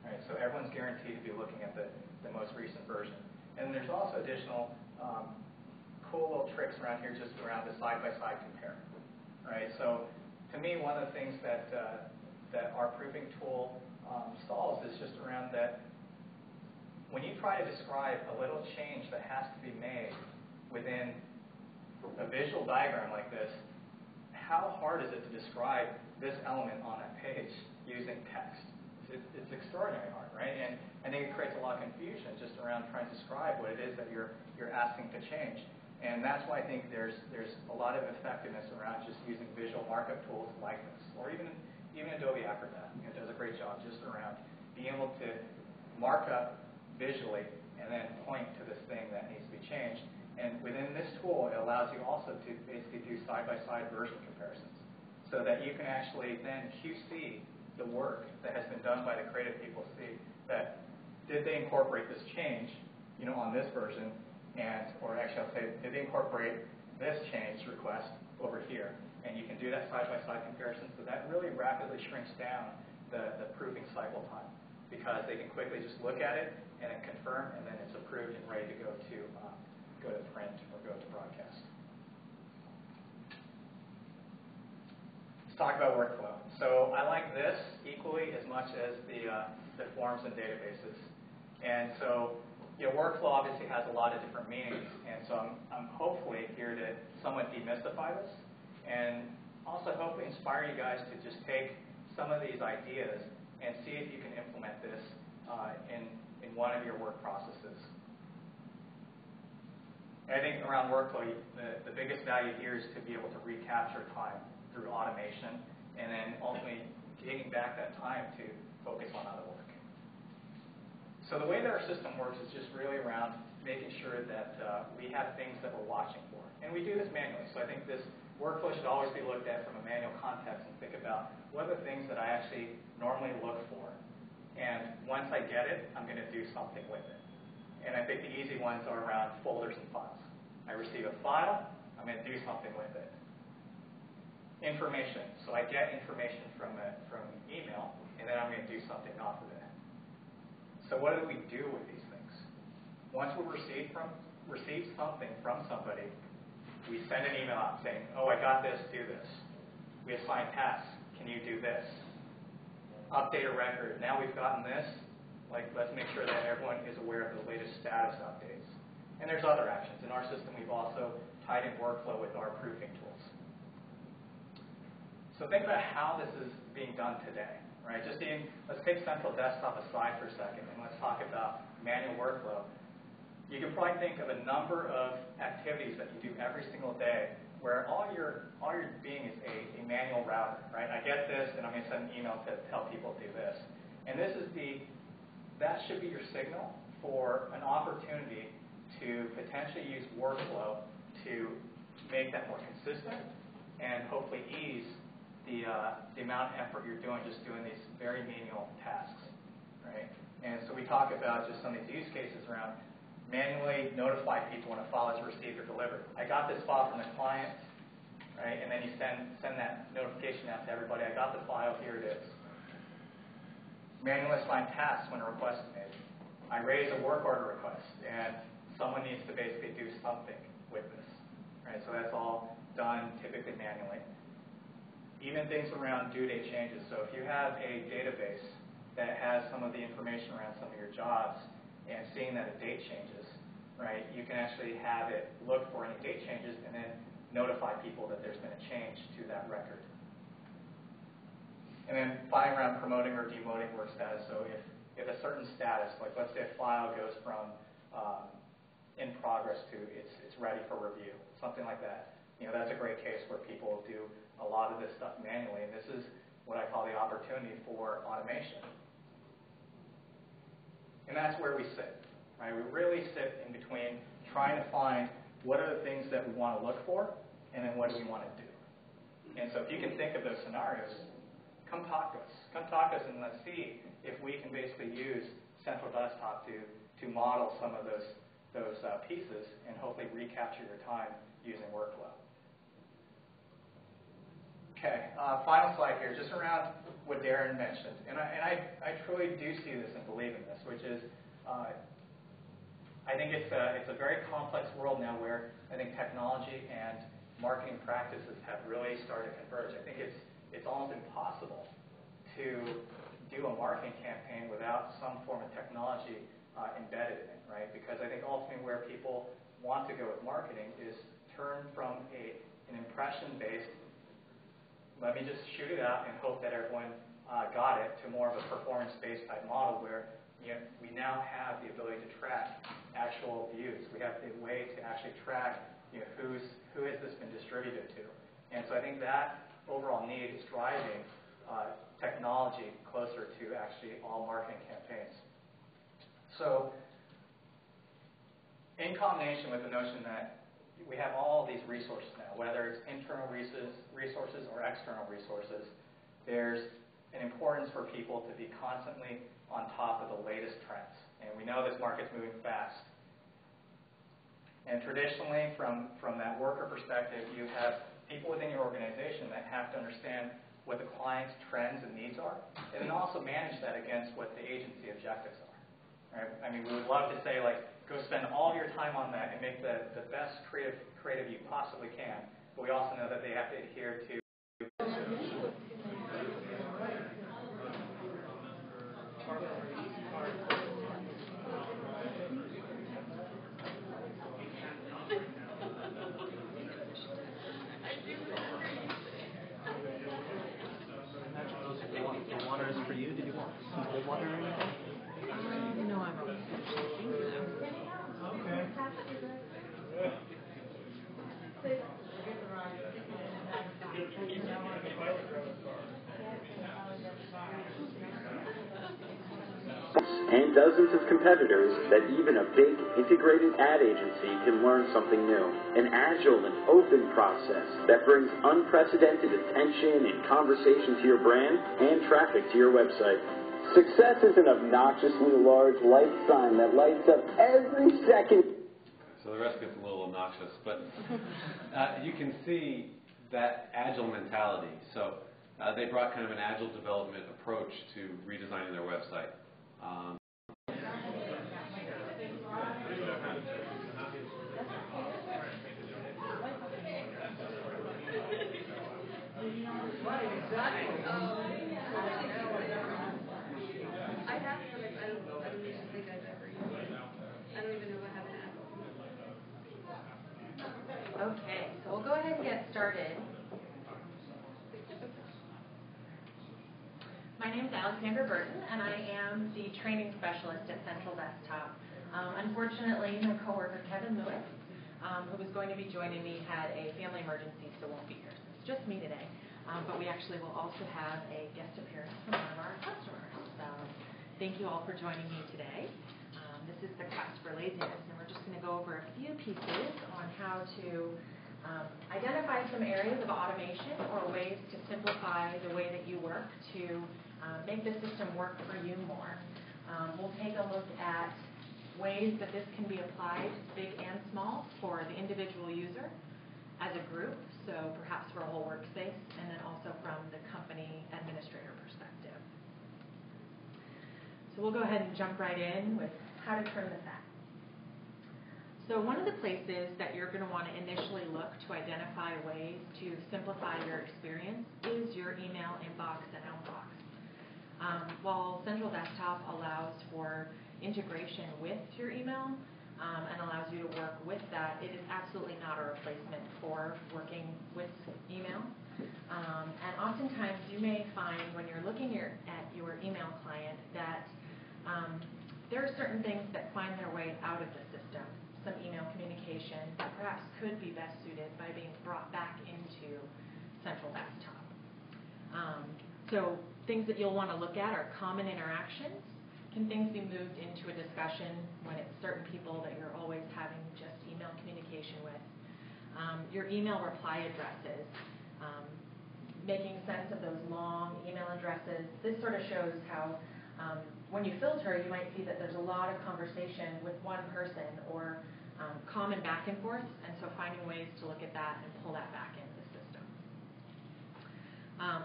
Right? So everyone's guaranteed to be looking at the most recent version. And there's also additional cool little tricks around here just around the side-by-side compare. Right? So to me, one of the things that our proofing tool solves is just around that when you try to describe a little change that has to be made within a visual diagram like this, how hard is it to describe this element on that page using text? It's extraordinarily hard, right? And I think it creates a lot of confusion just around trying to describe what it is that you're asking to change. And that's why I think there's a lot of effectiveness around just using visual markup tools like this, or even Adobe Acrobat. It does a great job just around being able to mark up visually and then point to this thing that needs to be changed. And within this tool, it allows you also to basically do side-by-side version comparisons so that you can actually then QC the work that has been done by the creative people, see that did they incorporate this change, on this version, or actually I'll say, did they incorporate this change request over here? And you can do that side-by-side comparison, so that really rapidly shrinks down the proofing cycle time, because they can quickly just look at it and then confirm, and then it's approved and ready to go to print or go to broadcast. Let's talk about workflow. So I like this equally as much as the forms and databases. And so workflow obviously has a lot of different meanings, and so I'm hopefully here to somewhat demystify this, and also hopefully inspire you guys to just take some of these ideas and see if you can implement this in one of your work processes. And I think around workflow, the biggest value here is to be able to recapture time through automation, and then ultimately taking back that time to focus on other work. So the way that our system works is just really around making sure that we have things that we're watching for. And we do this manually, so I think this workflow should always be looked at from a manual context and think about what are the things that I actually normally look for. And once I get it, I'm going to do something with it. And I think the easy ones are around folders and files. I receive a file, I'm going to do something with it. Information. So I get information from email, and then I'm going to do something off of it. So what do we do with these things? Once we receive something from somebody, we send an email out saying, oh, I got this, do this. We assign tasks. Can you do this? Update a record. Now we've gotten this. Let's make sure that everyone is aware of the latest status updates. And there's other actions. In our system, we've also tied in workflow with our proofing tools. So think about how this is being done today. right? Let's take Central Desktop aside for a second, and let's talk about manual workflow. You can probably think of a number of activities that you do every single day where all you're being is a manual router, right? I get this, and I'm going to send an email to tell people to do this. And that should be your signal for an opportunity to potentially use workflow to make that more consistent and hopefully ease the amount of effort you're doing just doing these very manual tasks, right? And so we talk about just some of these use cases around manually notify people when a file is received or delivered. I got this file from the client, right? And then you send that notification out to everybody. I got the file, here it is. Manually assign tasks when a request is made. I raise a work order request, and someone needs to basically do something with this, right? So that's all done typically manually. Even things around due date changes. So if you have a database that has some of the information around some of your jobs and seeing that a date changes, right, you can actually have it look for any date changes and then notify people that there's been a change to that record. And then finally around promoting or demoting work status. So if a certain status, like let's say a file goes from in progress to it's ready for review, something like that. You know, that's a great case where people do a lot of this stuff manually, and this is what I call the opportunity for automation. And that's where we sit, right? We really sit in between trying to find what are the things that we want to look for, and then what do we want to do. And so if you can think of those scenarios, come talk to us. Come talk to us and let's see if we can basically use Central Desktop to model some of those pieces and hopefully recapture your time using workflow. Okay, final slide here, just around what Darren mentioned. And I truly do see this and believe in this, which is I think it's a very complex world now where I think technology and marketing practices have really started to converge. I think it's almost impossible to do a marketing campaign without some form of technology embedded in it, right? Because I think ultimately where people want to go with marketing is turn from an impression-based, let me just shoot it out and hope that everyone got it, to more of a performance-based type model where we now have the ability to track actual views. We have the way to actually track who has this been distributed to. And so I think that overall need is driving technology closer to actually all marketing campaigns. So in combination with the notion that we have all these resources now, whether it's internal resources or external resources, there's an importance for people to be constantly on top of the latest trends. And we know this market's moving fast. And traditionally, from that worker perspective, you have people within your organization that have to understand what the client's trends and needs are, and then also manage that against what the agency objectives are. Right? I mean, we would love to say, like, go spend all your time on that and make the best creative you possibly can, but we also know that they have to adhere to and dozens of competitors that even a big integrated ad agency can learn something new. An agile and open process that brings unprecedented attention and conversation to your brand and traffic to your website. Success is an obnoxiously large light sign that lights up every second. So the rest gets a little obnoxious, but you can see that agile mentality. So they brought kind of an agile development approach to redesigning their website. Okay, so we'll go ahead and get started. My name is Alexandra Burton, and I am the training specialist at Central Desktop. Unfortunately, my coworker Kevin Lewis, who was going to be joining me, had a family emergency, so won't be here. So it's just me today. But we actually will also have a guest appearance from one of our customers. So thank you all for joining me today. This is the quest for laziness, and we're just going to go over a few pieces on how to identify some areas of automation or ways to simplify the way that you work to make the system work for you more. We'll take a look at ways that this can be applied, big and small, for the individual user, as a group, so perhaps for a whole workspace, and then also from the company administrator perspective. So we'll go ahead and jump right in with how to trim the fat. So one of the places that you're going to want to initially look to identify ways to simplify your experience is your email inbox and outbox. While Central Desktop allows for integration with your email and allows you to work with that, it is absolutely not a replacement for working with email. And oftentimes you may find when you're looking at your email client that there are certain things that find their way out of the system. Some email communication that perhaps could be best suited by being brought back into Central Desktop. So things that you'll want to look at are common interactions. Can things be moved into a discussion when it's certain people that you're always having just email communication with? Your email reply addresses, making sense of those long email addresses. This sort of shows how when you filter, you might see that there's a lot of conversation with one person or common back and forth, and so finding ways to look at that and pull that back into the system.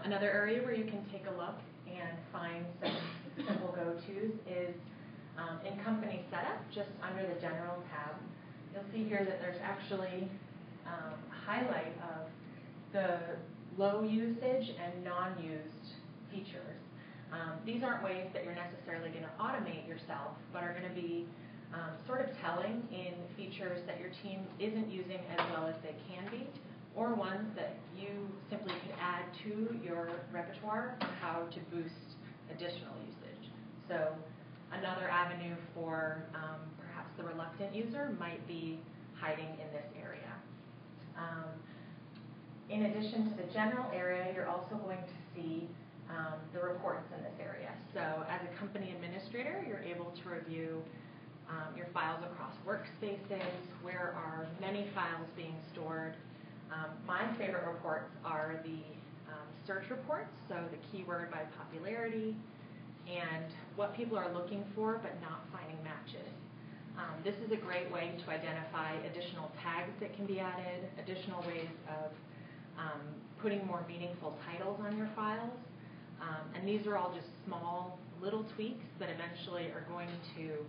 Another area where you can take a look and find some simple go-tos is in company setup, just under the general tab. You'll see here that there's actually a highlight of the low usage and non-used features. These aren't ways that you're necessarily going to automate yourself, but are going to be sort of telling in features that your team isn't using as well as they can be, or ones that you simply could add to your repertoire on how to boost additional usage. So another avenue for perhaps the reluctant user might be hiding in this area. In addition to the general area, you're also going to see the reports in this area. So as a company administrator, you're able to review your files across workspaces, where are many files being stored. My favorite reports are the search reports, so the keyword by popularity, and what people are looking for but not finding matches. This is a great way to identify additional tags that can be added, additional ways of putting more meaningful titles on your files. And these are all just small little tweaks that eventually are going to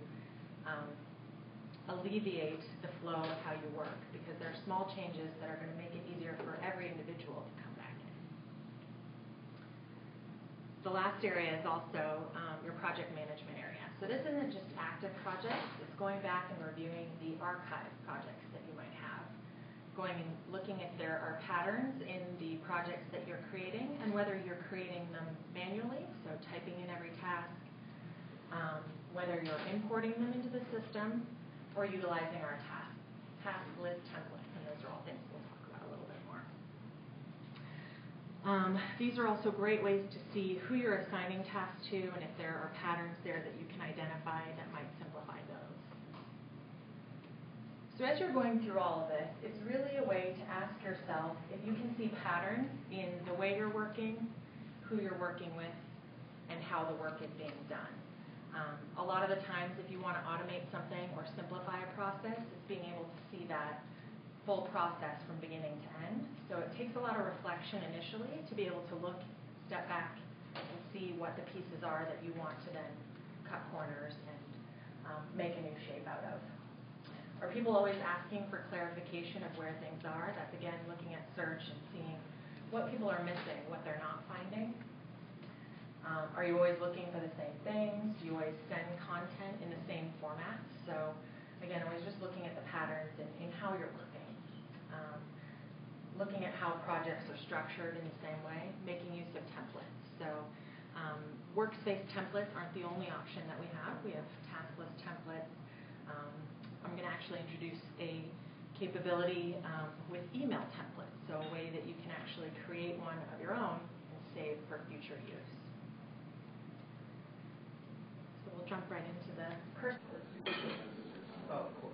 alleviate the flow of how you work, because there are small changes that are going to make it easier for every individual to come back in. The last area is also your project management area. So this isn't just active projects, it's going back and reviewing the archive projects that you might have. Going and looking if there are patterns in the projects that you're creating and whether you're creating them manually, so typing in every task, whether you're importing them into the system or utilizing our task list template, and those are all things we'll talk about a little bit more. These are also great ways to see who you're assigning tasks to and if there are patterns there that you can identify that might simplify those. So as you're going through all of this, it's really a way to ask yourself if you can see patterns in the way you're working, who you're working with, and how the work is being done. A lot of the times, if you want to automate something or simplify a process, it's being able to see that full process from beginning to end. So it takes a lot of reflection initially to be able to look, step back, and see what the pieces are that you want to then cut corners and make a new shape out of. Are people always asking for clarification of where things are? That's, again, looking at search and seeing what people are missing, what they're not finding. Are you always looking for the same things? Do you always send content in the same format? So, again, always just looking at the patterns in how you're working. Looking at how projects are structured in the same way, making use of templates. So Workspace templates aren't the only option that we have. We have task list templates. I'm going to actually introduce a capability with email templates, so a way that you can actually create one of your own and save for future use. So we'll jump right into the first. Oh, cool.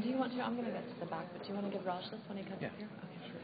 Do you want to? I'm going to get to the back, but do you want to give Raj this when he comes up here? Okay, sure.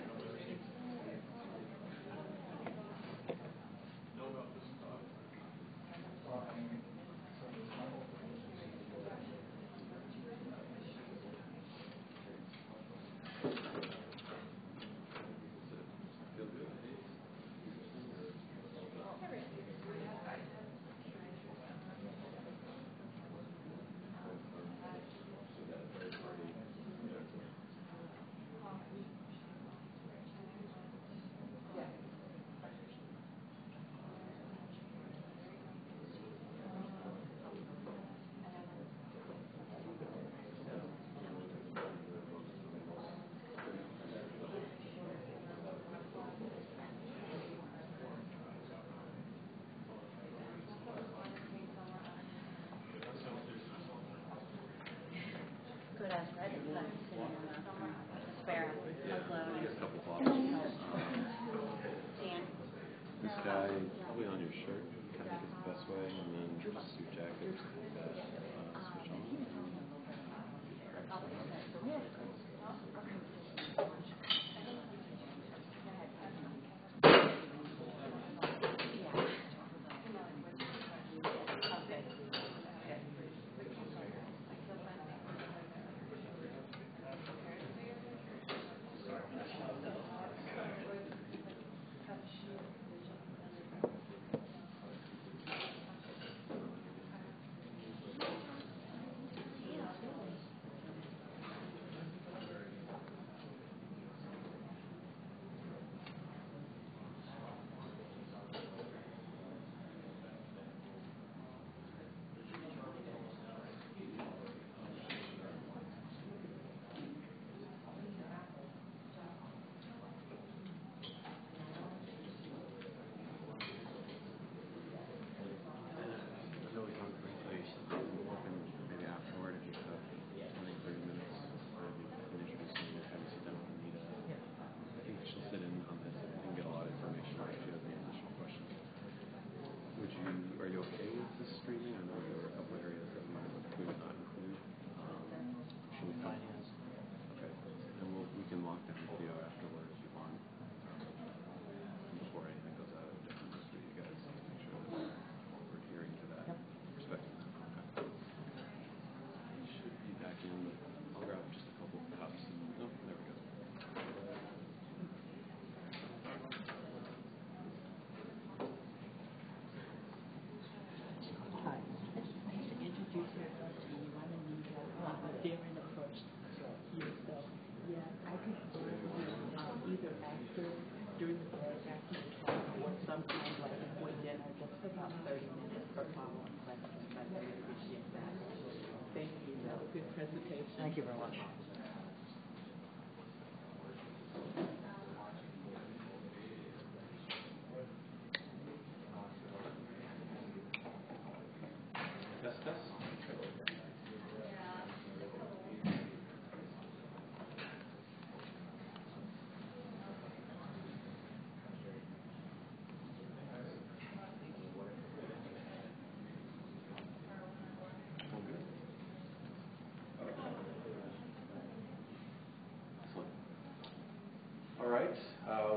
Good as right. It's like sitting in a spare. Upload. A couple bottles. Dan. This guy, probably on your shirt, kind of is the best way, and then just suit jacket or something like that. Switch on. Are you okay with this streaming? I know there were a couple areas that we would not include. Should we finance? Okay, and we can lock down video afterwards if you want. Before anything goes out, definitely just for you guys to make sure that we're adhering to that perspective. Okay. You should be back in. I'll grab just a couple of cups. Oh, there we go. Either after, during the break, after the talk, or sometimes like before dinner, just about 30 minutes for follow-up questions. I really appreciate that. Thank you. That was a good presentation. Thank you very much. Test, test. All right,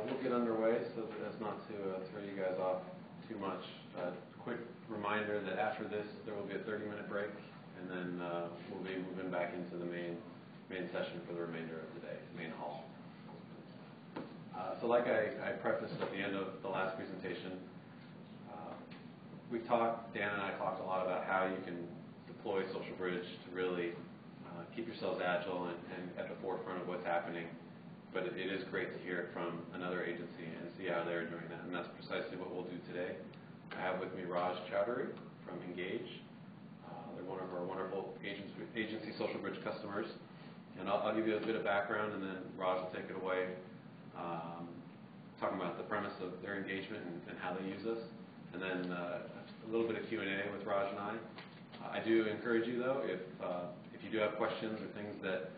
we'll get underway so as not to throw you guys off too much. Quick reminder that after this there will be a 30-minute break, and then we'll be moving back into the main session for the remainder of the day, main hall. So like I prefaced at the end of the last presentation, Dan and I talked a lot about how you can deploy SocialBridge to really keep yourselves agile and at the forefront of what's happening but it is great to hear it from another agency and see how they're doing that, and that's precisely what we'll do today. I have with me Raj Chowdhury from Engauge. They're one of our wonderful agency SocialBridge customers, and I'll give you a bit of background, and then Raj will take it away, talking about the premise of their engagement and how they use us, and then a little bit of Q&A with Raj and I. I do encourage you, though, if you do have questions or things that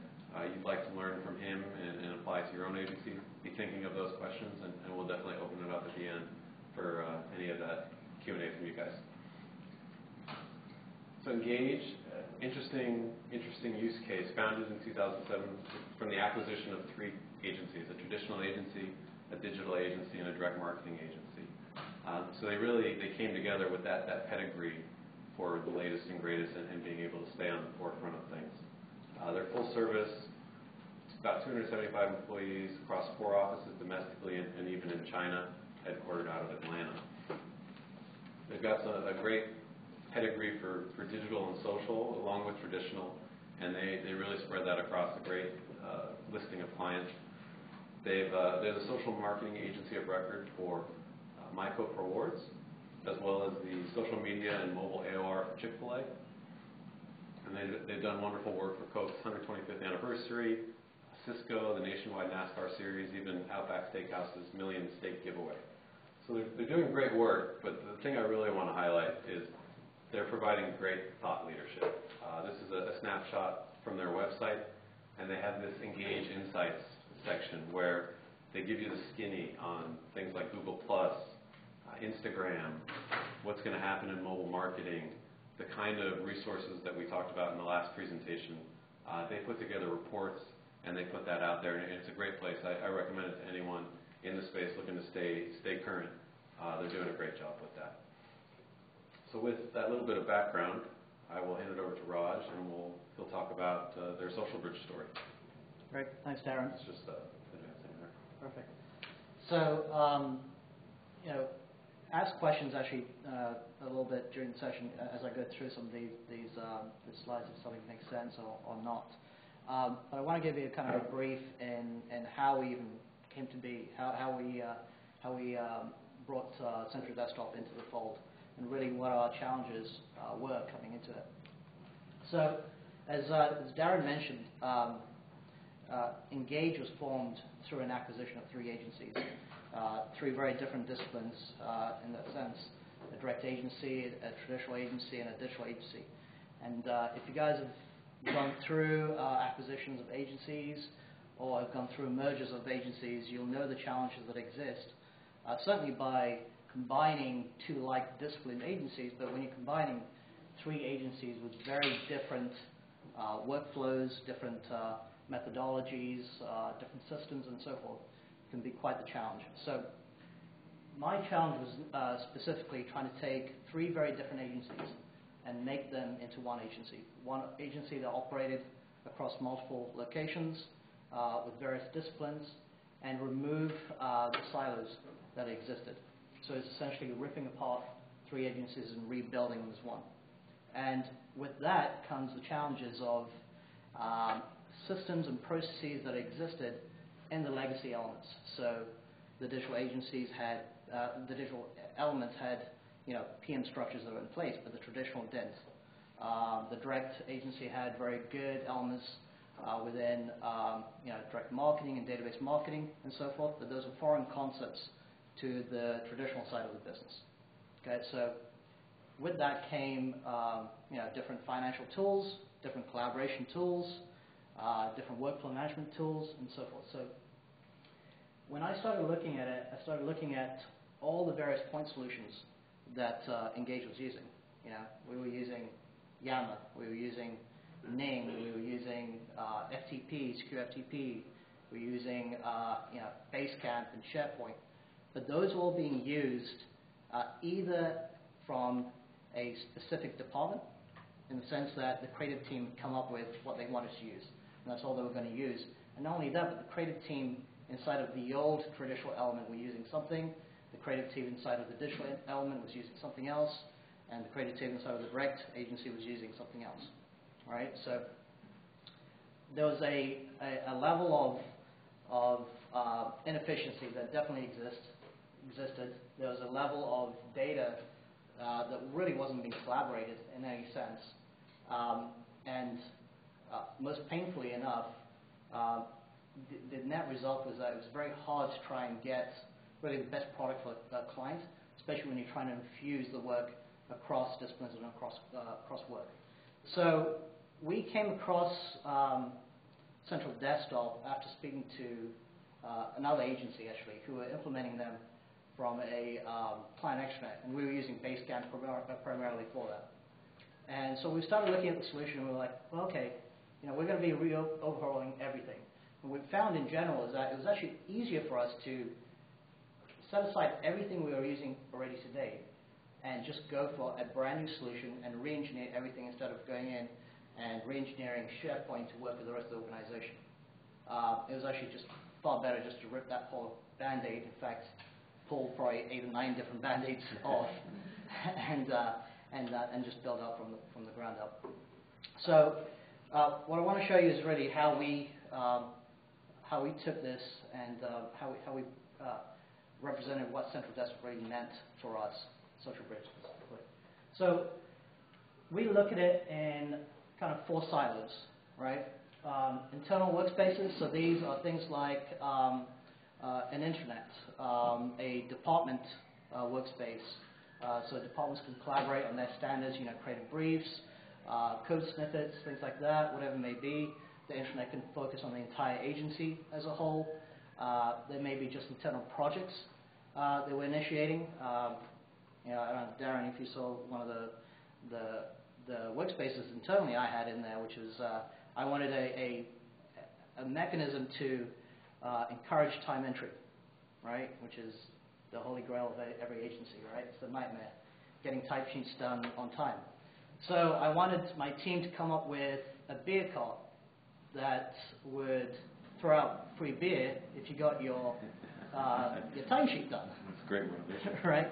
you'd like to learn from him and apply to your own agency, be thinking of those questions, and we'll definitely open it up at the end for any of that Q&A from you guys. So Engauge, interesting use case, founded in 2007 from the acquisition of 3 agencies, a traditional agency, a digital agency, and a direct marketing agency. So they came together with that pedigree for the latest and greatest and being able to stay on the forefront of things. They're full service, about 275 employees across 4 offices domestically and even in China, headquartered out of Atlanta. They've got a great pedigree for digital and social, along with traditional, and they really spread that across a great listing of clients. They're the social marketing agency of record for MyCoke Rewards, as well as the social media and mobile AOR for Chick-fil-A. And they've done wonderful work for Coke's 125th anniversary, Cisco, the nationwide NASCAR series, even Outback Steakhouse's million steak giveaway. So they're doing great work, but the thing I really want to highlight is they're providing great thought leadership. This is a snapshot from their website, and they have this Engauge Insights section where they give you the skinny on things like Google+, Instagram, what's going to happen in mobile marketing, the kind of resources that we talked about in the last presentation. They put together reports and they put that out there, and it's a great place. I recommend it to anyone in the space looking to stay current. They're doing a great job with that. So with that little bit of background, I will hand it over to Raj, and he'll talk about their SocialBridge story. Great, thanks, Darren. It's just advancing there. Perfect. So, ask questions actually a little bit during the session as I go through some of these slides, if something makes sense or not. But I want to give you kind of a brief in how we even came to be, how we brought Central Desktop into the fold, and really what our challenges were coming into it. So, as Darren mentioned, Engauge was formed through an acquisition of 3 agencies, 3 very different disciplines in that sense: a direct agency, a traditional agency, and a digital agency. And if you guys have gone through acquisitions of agencies or have gone through mergers of agencies, you'll know the challenges that exist, certainly by combining 2 like disciplined agencies, but when you're combining 3 agencies with very different workflows, different methodologies, different systems, and so forth, can be quite the challenge. So my challenge was specifically trying to take 3 very different agencies and make them into one agency that operated across multiple locations with various disciplines, and remove the silos that existed. So it's essentially ripping apart 3 agencies and rebuilding them as one. And with that comes the challenges of systems and processes that existed in the legacy elements. So the digital agencies had, the digital elements had, PM structures that were in place, but the traditional didn't. The direct agency had very good elements within, direct marketing and database marketing and so forth, but those are foreign concepts to the traditional side of the business. Okay, so with that came, different financial tools, different collaboration tools, different workflow management tools, and so forth. So when I started looking at it, I started looking at all the various point solutions that Engauge was using. We were using Yammer, we were using Ning, we were using FTP, Secure FTP, we were using Basecamp and SharePoint. But those were all being used either from a specific department, in the sense that the creative team would come up with what they wanted to use, and that's all they were going to use. And not only that, but the creative team inside of the old traditional element were using something, the creative team inside of the digital element was using something else, and the creative team inside of the direct agency was using something else. All right, so there was a level of inefficiency that definitely existed. There was a level of data that really wasn't being collaborated in any sense. And most painfully enough, the net result was that it was very hard to try and get really the best product for a client, especially when you're trying to infuse the work across disciplines and across work. So we came across Central Desktop after speaking to another agency, actually, who were implementing them from a client extranet, and we were using Basecamp primarily for that. And so we started looking at the solution, and we were like, well, okay, we're going to be overhauling everything. And what we found in general is that it was actually easier for us to set aside everything we were using already today and just go for a brand new solution and re-engineer everything instead of going in and re-engineering SharePoint to work with the rest of the organization. It was actually just far better just to rip that whole Band-Aid, in fact, pull probably 8 or 9 different Band-Aids off and just build up from the ground up. So what I want to show you is really how we took this and how we represented what Central Desktop really meant for us, SocialBridge specifically. So we look at it in kind of 4 silos, right? Internal workspaces, so these are things like an intranet, a department workspace, so departments can collaborate on their standards, creative briefs, code snippets, things like that, whatever it may be. The intranet can focus on the entire agency as a whole. There may be just internal projects that we're initiating. I don't know, Darren, if you saw one of the workspaces internally I had in there, which is I wanted a mechanism to encourage time entry, right? Which is the holy grail of every agency, right? It's a nightmare, getting timesheets done on time. So I wanted my team to come up with a beer cart that would throw out free beer if you got your timesheet done. That's a great motivation. Right?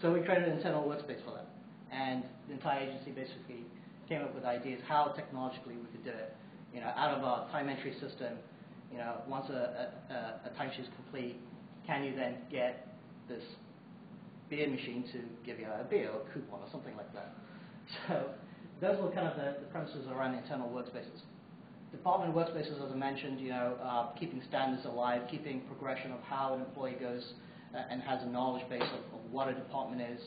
So we created an internal workspace for that. And the entire agency basically came up with ideas how technologically we could do it. Out of our time entry system, once a timesheet is complete, can you then get this beer machine to give you a beer or a coupon or something like that? So those were kind of the premises around the internal workspaces. Department workspaces, as I mentioned, keeping standards alive, keeping progression of how an employee goes and has a knowledge base of what a department is,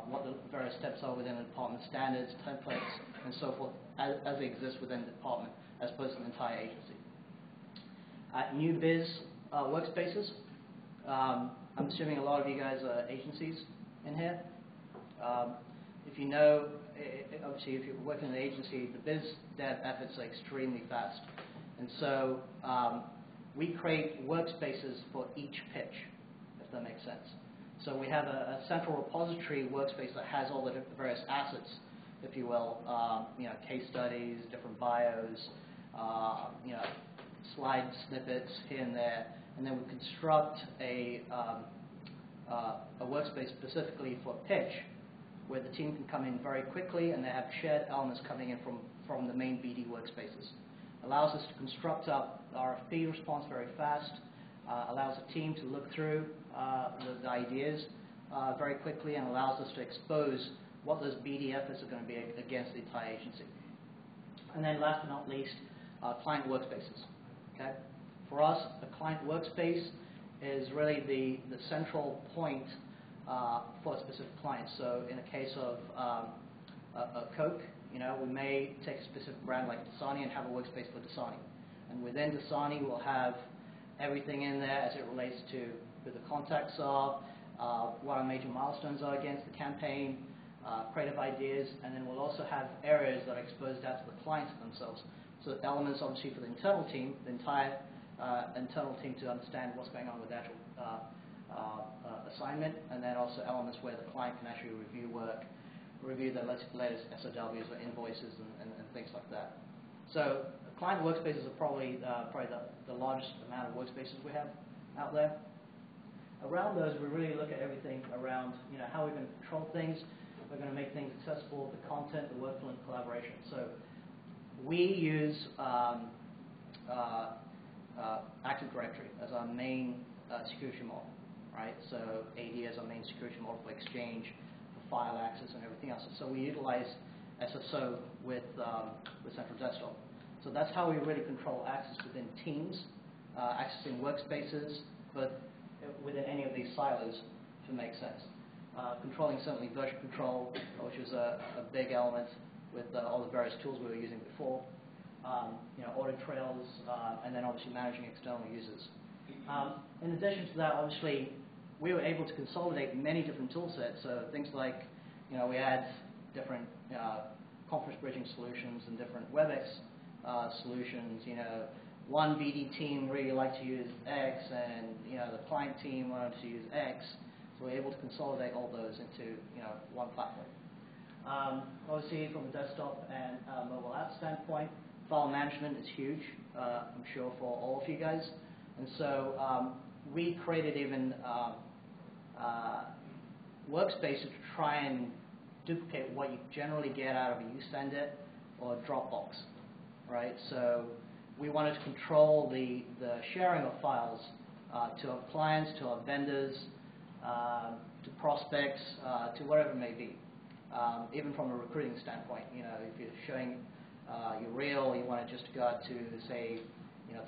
what the various steps are within the department, standards, templates, and so forth, as they exist within the department, as opposed to the entire agency. New biz workspaces. I'm assuming a lot of you guys are agencies in here. If you know, obviously if you're working in an agency, the biz dev efforts are extremely fast. And so we create workspaces for each pitch, if that makes sense. So we have a central repository workspace that has all the various assets, if you will, case studies, different bios, slide snippets here and there, and then we construct a workspace specifically for pitch, where the team can come in very quickly and they have shared elements coming in from the main BD workspaces. Allows us to construct up the RFP response very fast, allows the team to look through the ideas very quickly, and allows us to expose what those BD efforts are going to be against the entire agency. And then last but not least, client workspaces. Okay? For us, a client workspace is really the central point for a specific client. So in a case of a Coke, we may take a specific brand like Dasani and have a workspace for Dasani. And within Dasani, we'll have everything in there as it relates to who the contacts are, what our major milestones are against the campaign, creative ideas, and then we'll also have areas that are exposed out to the clients themselves. So elements, obviously, for the internal team, the entire internal team to understand what's going on with the actual assignment, and then also elements where the client can actually review work, review the latest SOWs or invoices and things like that. So client workspaces are probably the largest amount of workspaces we have out there. Around those, we really look at everything around how we're going to control things. We're going to make things accessible, the content, the workflow, and collaboration. So we use Active Directory as our main security model, right? So AD as our main security model for Exchange, for file access, and everything else. So we utilize SSO with Central Desktop. So that's how we really control access within teams, accessing workspaces, but within any of these silos, to make sense. Controlling certainly version control, which is a big element with all the various tools we were using before. Audit trails, and then obviously managing external users. In addition to that, obviously, we were able to consolidate many different tool sets. So things like, we had different conference bridging solutions and different WebEx solutions. One BD team really liked to use X, and the client team wanted to use X. So we're able to consolidate all those into one platform. Obviously, from a desktop and mobile app standpoint, file management is huge, I'm sure, for all of you guys. And so we created even workspaces to try and duplicate what you generally get out of a YouSendIt or Dropbox, right? So we wanted to control the sharing of files to our clients, to our vendors, to prospects, to whatever it may be. Even from a recruiting standpoint, if you're showing your reel, you want it just to go out to, say,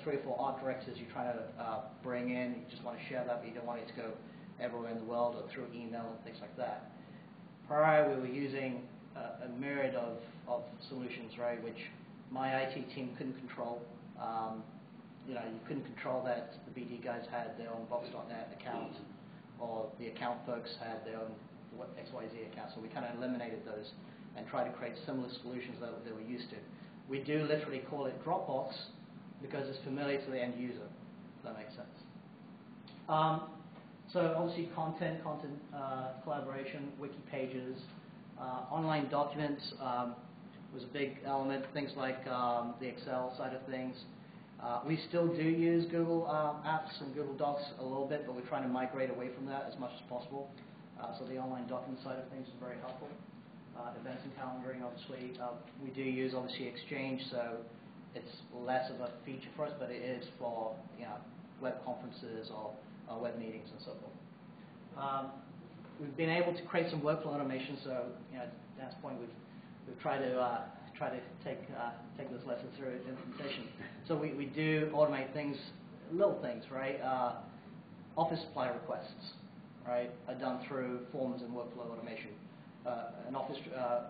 3 or 4 art directors you're trying to bring in, you just want to share that, but you don't want it to go everywhere in the world or through email and things like that. Prior, we were using a myriad of solutions, right, which my IT team couldn't control. You couldn't control that the BD guys had their own Box.net account, or the account folks had their own XYZ account. So we kind of eliminated those and tried to create similar solutions that they were used to. We do literally call it Dropbox because it's familiar to the end user, if that makes sense. So obviously content collaboration, wiki pages, online documents was a big element, things like the Excel side of things. We still do use Google Apps and Google Docs a little bit, but we're trying to migrate away from that as much as possible. So the online document side of things is very helpful. Events and calendaring, obviously. We do use, obviously, Exchange, so it's less of a feature for us, but it is for web conferences or web meetings and so forth. We've been able to create some workflow automation, so at Dan's point, we've tried to take this lesson through implementation. So we do automate things, little things, right? Office supply requests, right, are done through forms and workflow automation. An office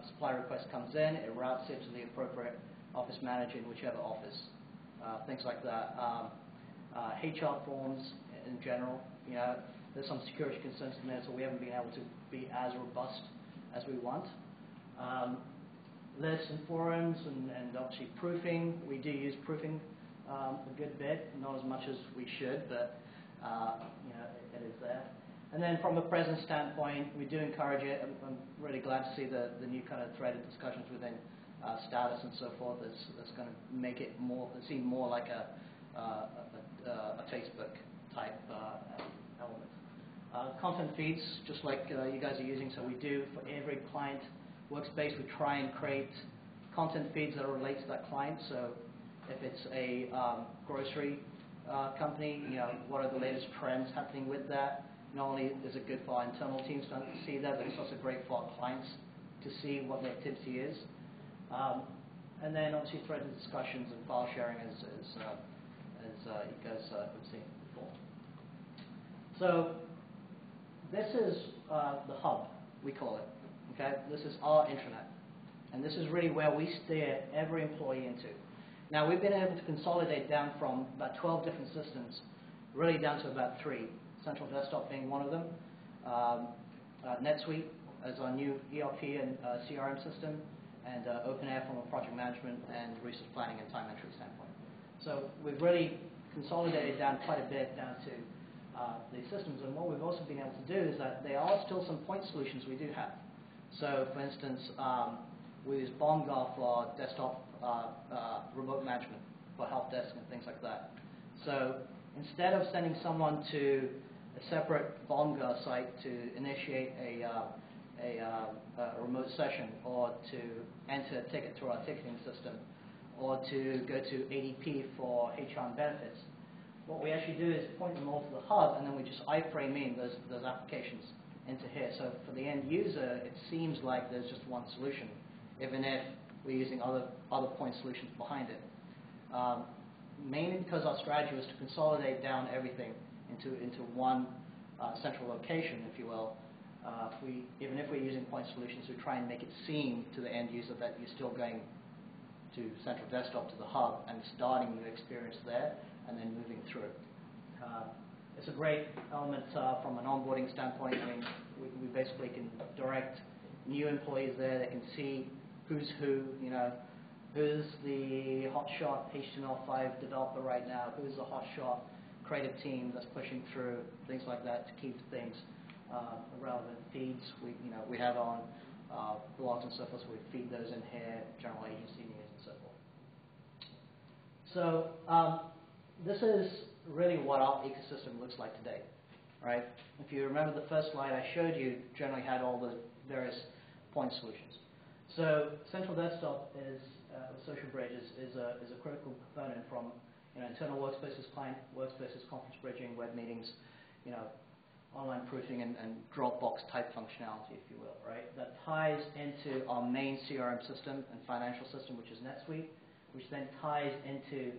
supply request comes in, it routes it to the appropriate office manager in whichever office. Things like that. HR forms in general, there's some security concerns in there, so we haven't been able to be as robust as we want. Lists and forums and obviously proofing. We do use proofing a good bit, not as much as we should, but it is there. And then from a presence standpoint, we do encourage it. I'm really glad to see the new kind of threaded discussions within status and so forth. That's going to make it seem more like a Facebook type element. Content feeds, just like you guys are using. So we do for every client workspace, we try and create content feeds that relate to that client. So if it's a grocery company, what are the latest trends happening with that? Not only is it good for our internal teams to see that, but it's also great for our clients to see what the activity is. And then obviously threaded discussions and file sharing as you guys have seen before. So this is the hub, we call it. Okay, this is our intranet, and this is really where we steer every employee into. Now we've been able to consolidate down from about 12 different systems, really down to about 3. Central Desktop being one of them, NetSuite as our new ERP and CRM system, and OpenAir from a project management and resource planning and time entry standpoint. So we've really consolidated down quite a bit down to these systems, and what we've also been able to do is that there are still some point solutions we do have. So for instance, we use BombGuard for desktop remote management, for help desk and things like that. So instead of sending someone to a separate BombGuard site to initiate a remote session, or to enter a ticket through our ticketing system, or to go to ADP for HR and benefits, what we actually do is point them all to the hub, and then we just iframe in those applications into here. So for the end user, it seems like there's just one solution, even if we're using other point solutions behind it. Mainly because our strategy was to consolidate down everything into one central location, if you will. Even if we're using point solutions, we try and make it seem to the end user that you're still going to central desktop, to the hub, and starting your experience there, and then moving through. It's a great element from an onboarding standpoint. I mean, we basically can direct new employees there. They can see who's who, you know, who's the hotshot HTML5 developer right now, who's the hotshot creative team that's pushing through, things like that to keep things relevant. Feeds, we have on blogs and so forth, so we feed those in here, general agency news and so forth. So this is really what our ecosystem looks like today, right? If you remember the first slide I showed you, generally had all the various point solutions. So central desktop is SocialBridge is a critical component from internal workspaces, client workspaces, conference bridging, web meetings, online proofing and Dropbox type functionality, if you will, right? That ties into our main CRM system and financial system, which is NetSuite, which then ties into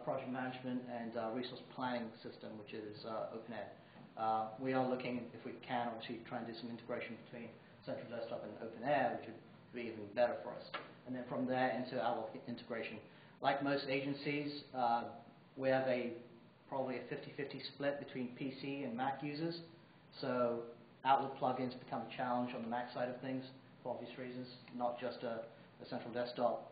project management and resource planning system, which is OpenAir. We are looking, if we can, obviously try and do some integration between central desktop and OpenAir, which would be even better for us. And then from there into Outlook integration. Like most agencies, we have probably a 50-50 split between PC and Mac users. So Outlook plugins become a challenge on the Mac side of things for obvious reasons, not just a central desktop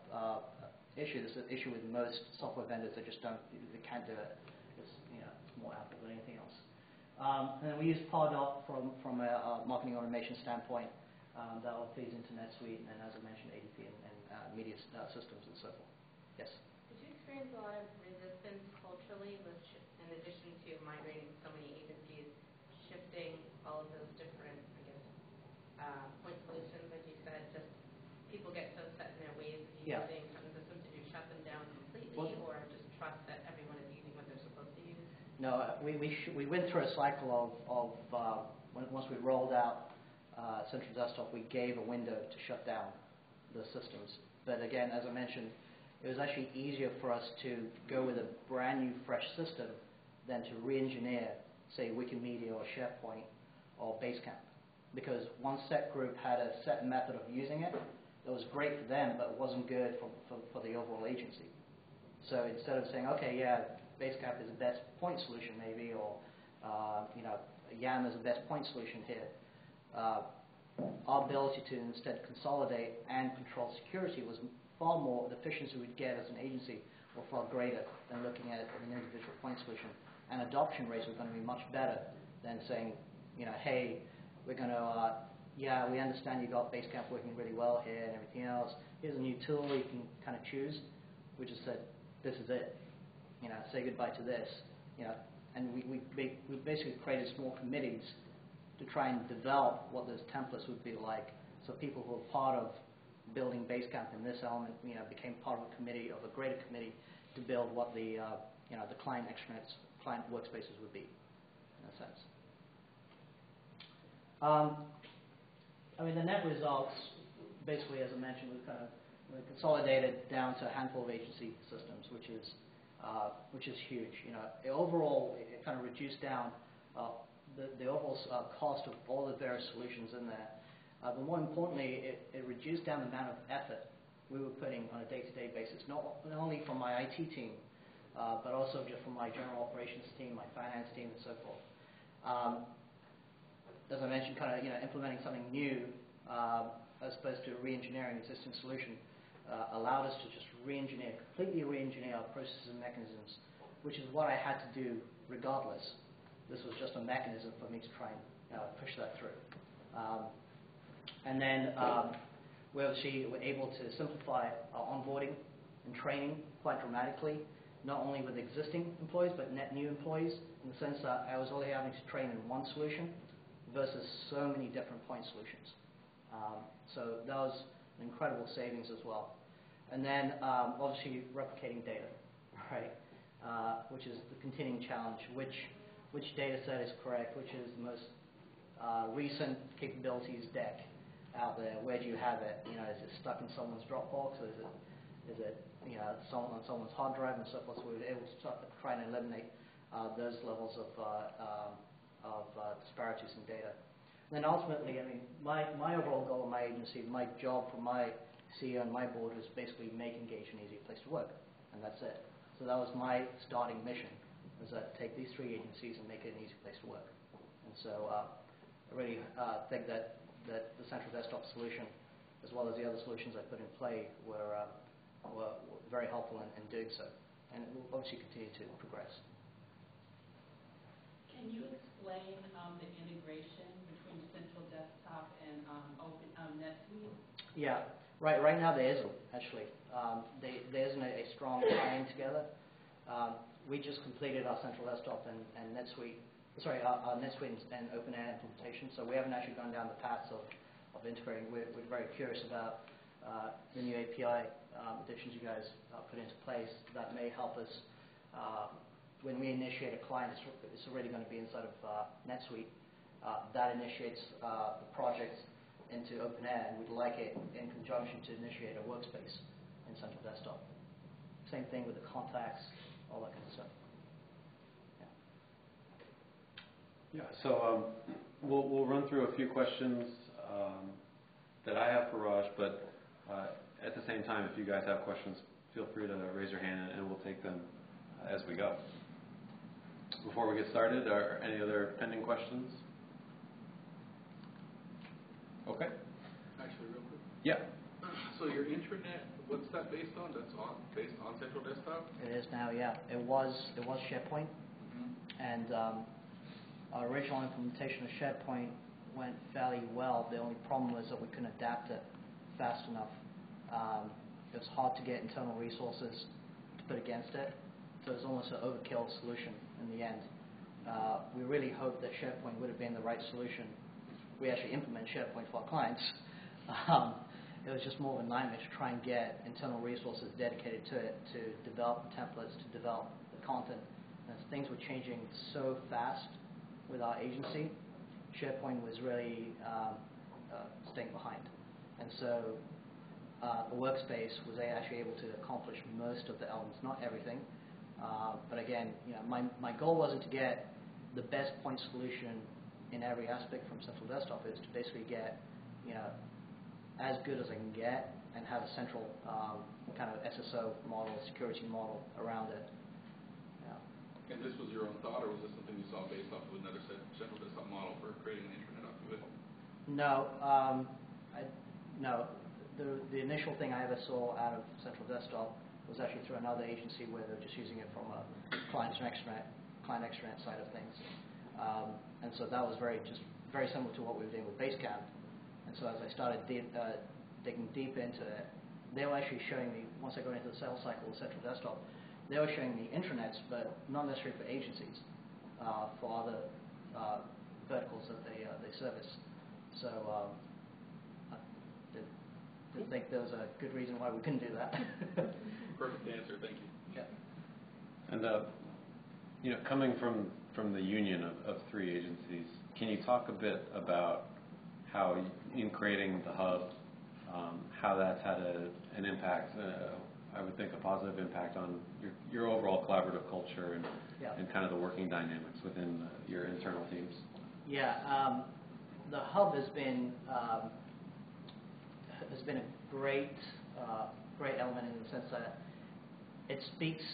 issue. This is an issue with most software vendors. They just they can't do it. It's more Apple than anything else. And then we use Pardot from a marketing automation standpoint. That all feeds into NetSuite and, as I mentioned, ADP and media systems and so forth. Yes? Did you experience a lot of resistance culturally, in addition to migrating so many agencies, shifting all of those different, point solutions, like you said, just people get so set in their ways of using certain systems, did you shut them down completely, or just trust that everyone is using what they're supposed to use? No, we went through a cycle of once we rolled out central desktop, we gave a window to shut down the systems. But again, as I mentioned, it was actually easier for us to go with a brand new, fresh system than to re-engineer, say, Wikimedia or SharePoint or Basecamp. Because one set group had a set method of using it that was great for them, but it wasn't good for the overall agency. So instead of saying, okay, yeah, Basecamp is the best point solution maybe, or YAM is the best point solution here, our ability to instead consolidate and control security was far more, the efficiency we'd get as an agency were far greater than looking at it an individual point solution. And adoption rates were going to be much better than saying, hey, we're going to, we understand you got Basecamp working really well here and everything else. Here's a new tool you can kind of choose. We just said, this is it. Say goodbye to this. And we basically created small committees to try and develop what those templates would be like. So people who are part of building Basecamp in this element, became part of a committee, of a greater committee, to build what the client extranets, client workspaces would be, in a sense. The net results, basically, as I mentioned, we consolidated down to a handful of agency systems, which is huge. Overall, it kind of reduced down the overall cost of all the various solutions in there. But more importantly, it reduced down the amount of effort we were putting on a day-to-day basis, not only from my IT team, but also just from my general operations team, my finance team, and so forth. As I mentioned, implementing something new as opposed to re-engineering an existing solution allowed us to just completely re-engineer our processes and mechanisms, which is what I had to do regardless. This was just a mechanism for me to try and push that through. And then we obviously were able to simplify our onboarding and training quite dramatically, not only with existing employees, but net new employees, in the sense that I was only having to train in one solution versus so many different point solutions. So that was an incredible savings as well. And then obviously replicating data, right? which is the continuing challenge. Which data set is correct? Which is the most recent capabilities deck out there? Where do you have it? You know, is it stuck in someone's Dropbox, or is it on someone's hard drive and so forth? So we were able to try and eliminate those levels of disparities in data. And then ultimately, I mean, my overall goal of my agency, my job for my CEO and my board was basically make Engauge an easier place to work, and that's it. So that was my starting mission, was that take these 3 agencies and make it an easy place to work. And so I really think that the central desktop solution, as well as the other solutions I put in play, were very helpful in doing so, and it will obviously continue to progress. Can you explain the integration between Central Desktop and NetSuite? Yeah, right now there isn't, actually. There isn't a strong tie-in together. We just completed our Central Desktop and NetSuite, our NetSuite and OpenAir implementation, so we haven't actually gone down the paths of integrating. We're very curious about the new API additions you guys put into place that may help us. When we initiate a client, it's already going to be inside of NetSuite. That initiates the project into OpenAir, and we'd like it in conjunction to initiate a workspace in Central Desktop. Same thing with the contacts, all that kind of stuff. Yeah, so we'll run through a few questions that I have for Raj, but at the same time, if you guys have questions, feel free to raise your hand and we'll take them as we go. Before we get started, are any other pending questions? Okay. Actually, real quick. Yeah. So your intranet, what's that based on? That's based on Central Desktop? It is now, yeah. It was SharePoint, and our original implementation of SharePoint went fairly well. The only problem was that we couldn't adapt it fast enough. It was hard to get internal resources to put against it, so it was almost an overkill solution in the end. We really hoped that SharePoint would have been the right solution. We actually implement SharePoint for our clients. It was just more of a nightmare to try and get internal resources dedicated to it, to develop the templates, to develop the content. And as things were changing so fast with our agency, SharePoint was really staying behind. And so the workspace was actually able to accomplish most of the elements, not everything. But again, my goal wasn't to get the best point solution in every aspect from Central Desktop. Is to basically get as good as I can get and have a central kind of SSO model, security model around it. Yeah. And this was your own thought, or was this something you saw based off of another Central Desktop model for creating an intranet off of it? No, no. The initial thing I ever saw out of Central Desktop was actually through another agency where they were just using it from a client extranet side of things. And so that was very similar to what we were doing with Basecamp. And so as I started digging deep into it, they were actually showing me, once I got into the sales cycle of Central Desktop, they were showing me intranets, but not necessarily for agencies, for other verticals that they service. So I didn't think there was a good reason why we couldn't do that. Perfect answer, thank you. Yeah. And coming from the union of 3 agencies, can you talk a bit about how, in creating the hub, how that's had an impact, I would think a positive impact on your overall collaborative culture and kind of the working dynamics within your internal teams? Yeah, the hub has been a great element in the sense that it speaks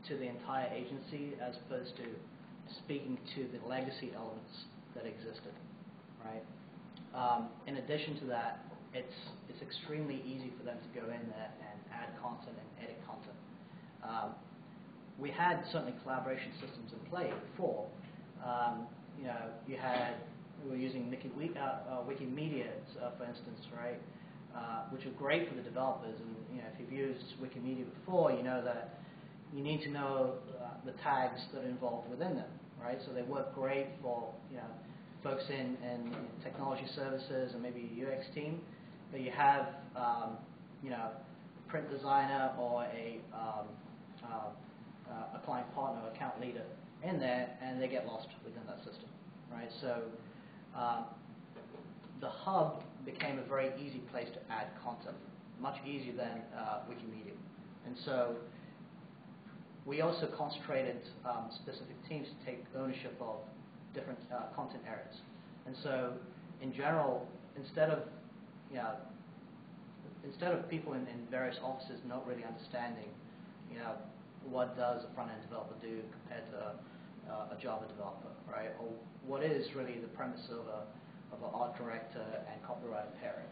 to the entire agency as opposed to speaking to the legacy elements that existed, right? In addition to that, it's extremely easy for them to go in there and add content and edit content. We had certainly collaboration systems in play before. We were using Wikimedia, for instance, right? Which are great for the developers. And if you've used Wikimedia before, you know that you need to know the tags that are involved within them, right? So they work great for folks in technology services and maybe a UX team. But you have a print designer or a client in there and they get lost within that system, right? So the hub became a very easy place to add content, much easier than Wikimedia. And so we also concentrated specific teams to take ownership of different content areas. And so in general, instead of people in various offices not really understanding, what does a front-end developer do compared to a Java developer, right? Or what is really the premise of an art director and copywriter pairing,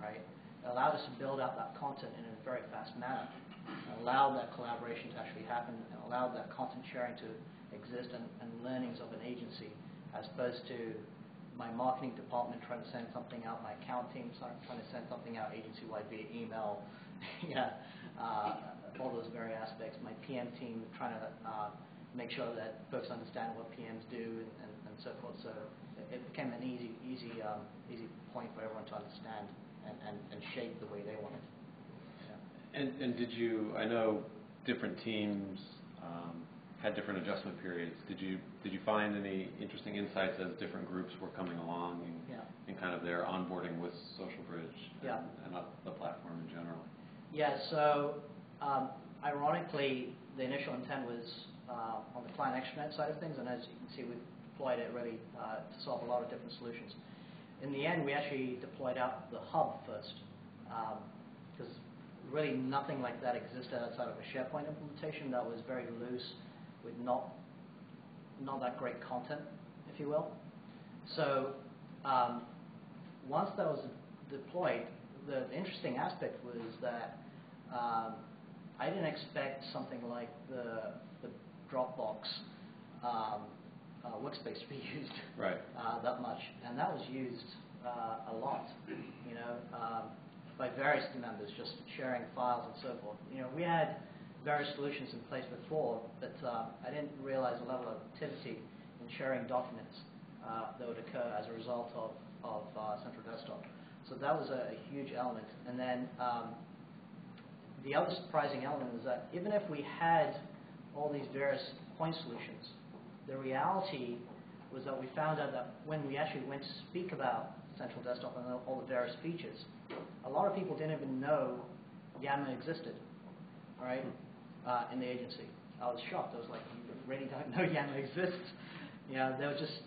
right? It allowed us to build out that content in a very fast manner, and allowed that collaboration to actually happen, and allowed that content sharing to exist and learnings of an agency, as opposed to my marketing department trying to send something out, my account team trying to send something out agency-wide via email, all those very aspects. My PM team trying to make sure that folks understand what PMs do and so forth. So it became an easy point for everyone to understand and shape the way they wanted. Yeah. And did you? I know different teams had different adjustment periods. Did you find any interesting insights as different groups were coming along in kind of their onboarding with SocialBridge and the platform in general? Yeah. So ironically, the initial intent was on the client extranet side of things, and as you can see, we've deployed it really to solve a lot of different solutions. In the end, we actually deployed out the hub first, because really nothing like that existed outside of a SharePoint implementation that was very loose with not that great content, if you will. So once that was deployed, the interesting aspect was that I didn't expect something like the Dropbox workspace to be used that much, and that was used a lot, by various team members, just sharing files and so forth. We had various solutions in place before, but I didn't realize the level of activity in sharing documents that would occur as a result of Central Desktop. So that was a huge element. And then the other surprising element was that even if we had all these various point solutions, the reality was that we found out that when we actually went to speak about Central Desktop and all the various features, a lot of people didn't even know Yammer existed, right, in the agency. I was shocked. I was like, you really don't know Yammer exists? They were just,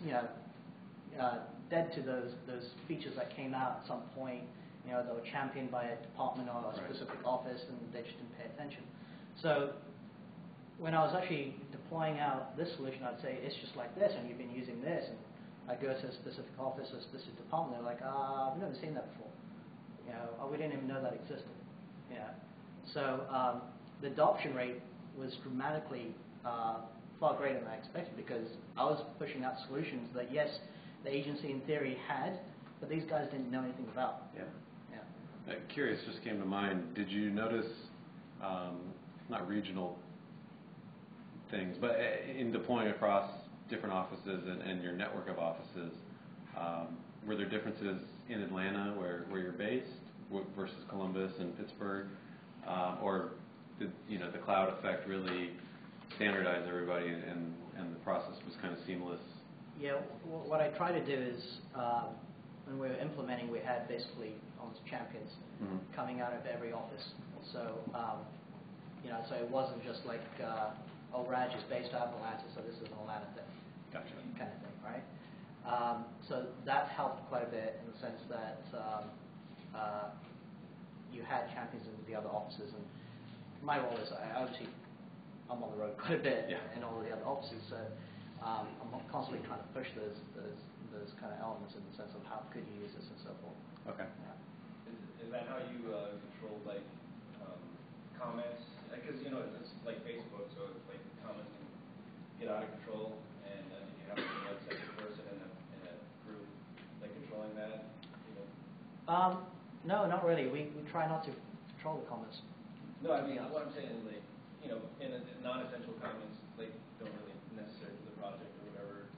dead to those features that came out at some point, that were championed by a department or a specific office, and they just didn't pay attention. So when I was actually deploying out this solution, I'd say, it's just like this, and you've been using this, and I go to a specific office or a specific department, they're like, I've never seen that before. We didn't even know that existed. So the adoption rate was dramatically far greater than I expected, because I was pushing out solutions that, yes, the agency in theory had, but these guys didn't know anything about. Curious just came to mind. Did you notice, not regional things, but in deploying across different offices and your network of offices, were there differences in Atlanta where you're based versus Columbus and Pittsburgh, or did the cloud effect really standardize everybody and the process was kind of seamless? Yeah, what I try to do is when we were implementing, we had basically almost champions coming out of every office. So so it wasn't just like Raj is based out of Atlanta, so this is an Atlanta thing, kind of thing, right? So that helped quite a bit in the sense that you had champions in the other offices, and my role is I'm on the road quite a bit in all of the other offices, so I'm constantly trying to push those kind of elements in the sense of how could you use this and so forth. Okay. Is that how you control comments? Because it's like Facebook, so it's like comments can get out of control, and did you have a second person in a group controlling that? No, not really. We try not to control the comments. No, I mean what I'm saying is in non-essential comments don't really necessary to the project or whatever.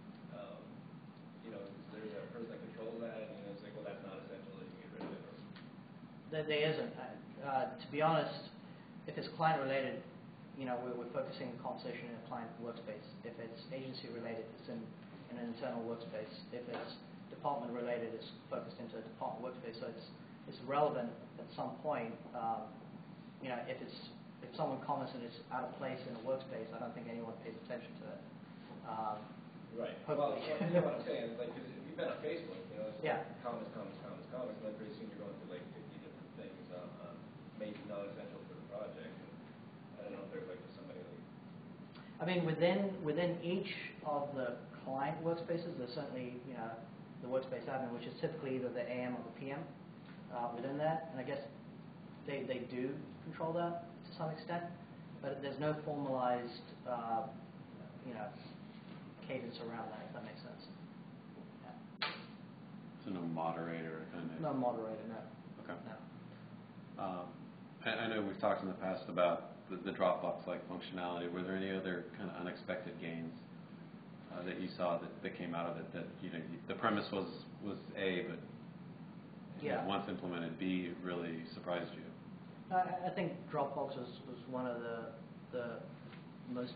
Is there a person that controls that? It's like, well, that's not essential, that you get rid of it. There isn't. To be honest, if it's client related, we're focusing the conversation in a client workspace. If it's agency related, it's in an internal workspace. If it's department related, it's focused into a department workspace. So it's relevant at some point. If someone comments and it's out of place in a workspace, I don't think anyone pays attention to it. Right. Hopefully. Well, you know what I'm saying? Like, cause if you've been on Facebook, it's yeah. like comments, and then pretty soon you're going through like 50 different things, maybe non-essential for the project. And I don't know if there's like somebody like. I mean, within each of the client workspaces, there's certainly the workspace admin, which is typically either the AM or the PM within that, and I guess they do control that to some extent, but there's no formalized cadence around that, if that makes sense. Yeah. So no moderator kind of. No moderator, no. Okay. No. I know we've talked in the past about the Dropbox-like functionality. Were there any other kind of unexpected gains that you saw that came out of it? That the premise was A, but once implemented, B really surprised you. I think Dropbox was one of the most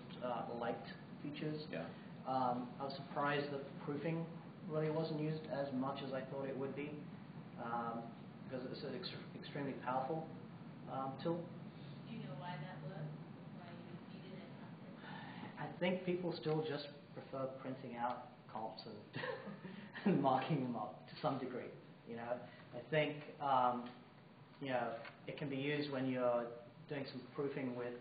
liked features. Yeah. I was surprised that the proofing really wasn't used as much as I thought it would be, because it's an extremely powerful tool. Do you know why that was? Why you didn't have I think people still just prefer printing out comps and marking them up to some degree. I think it can be used when you're doing some proofing with,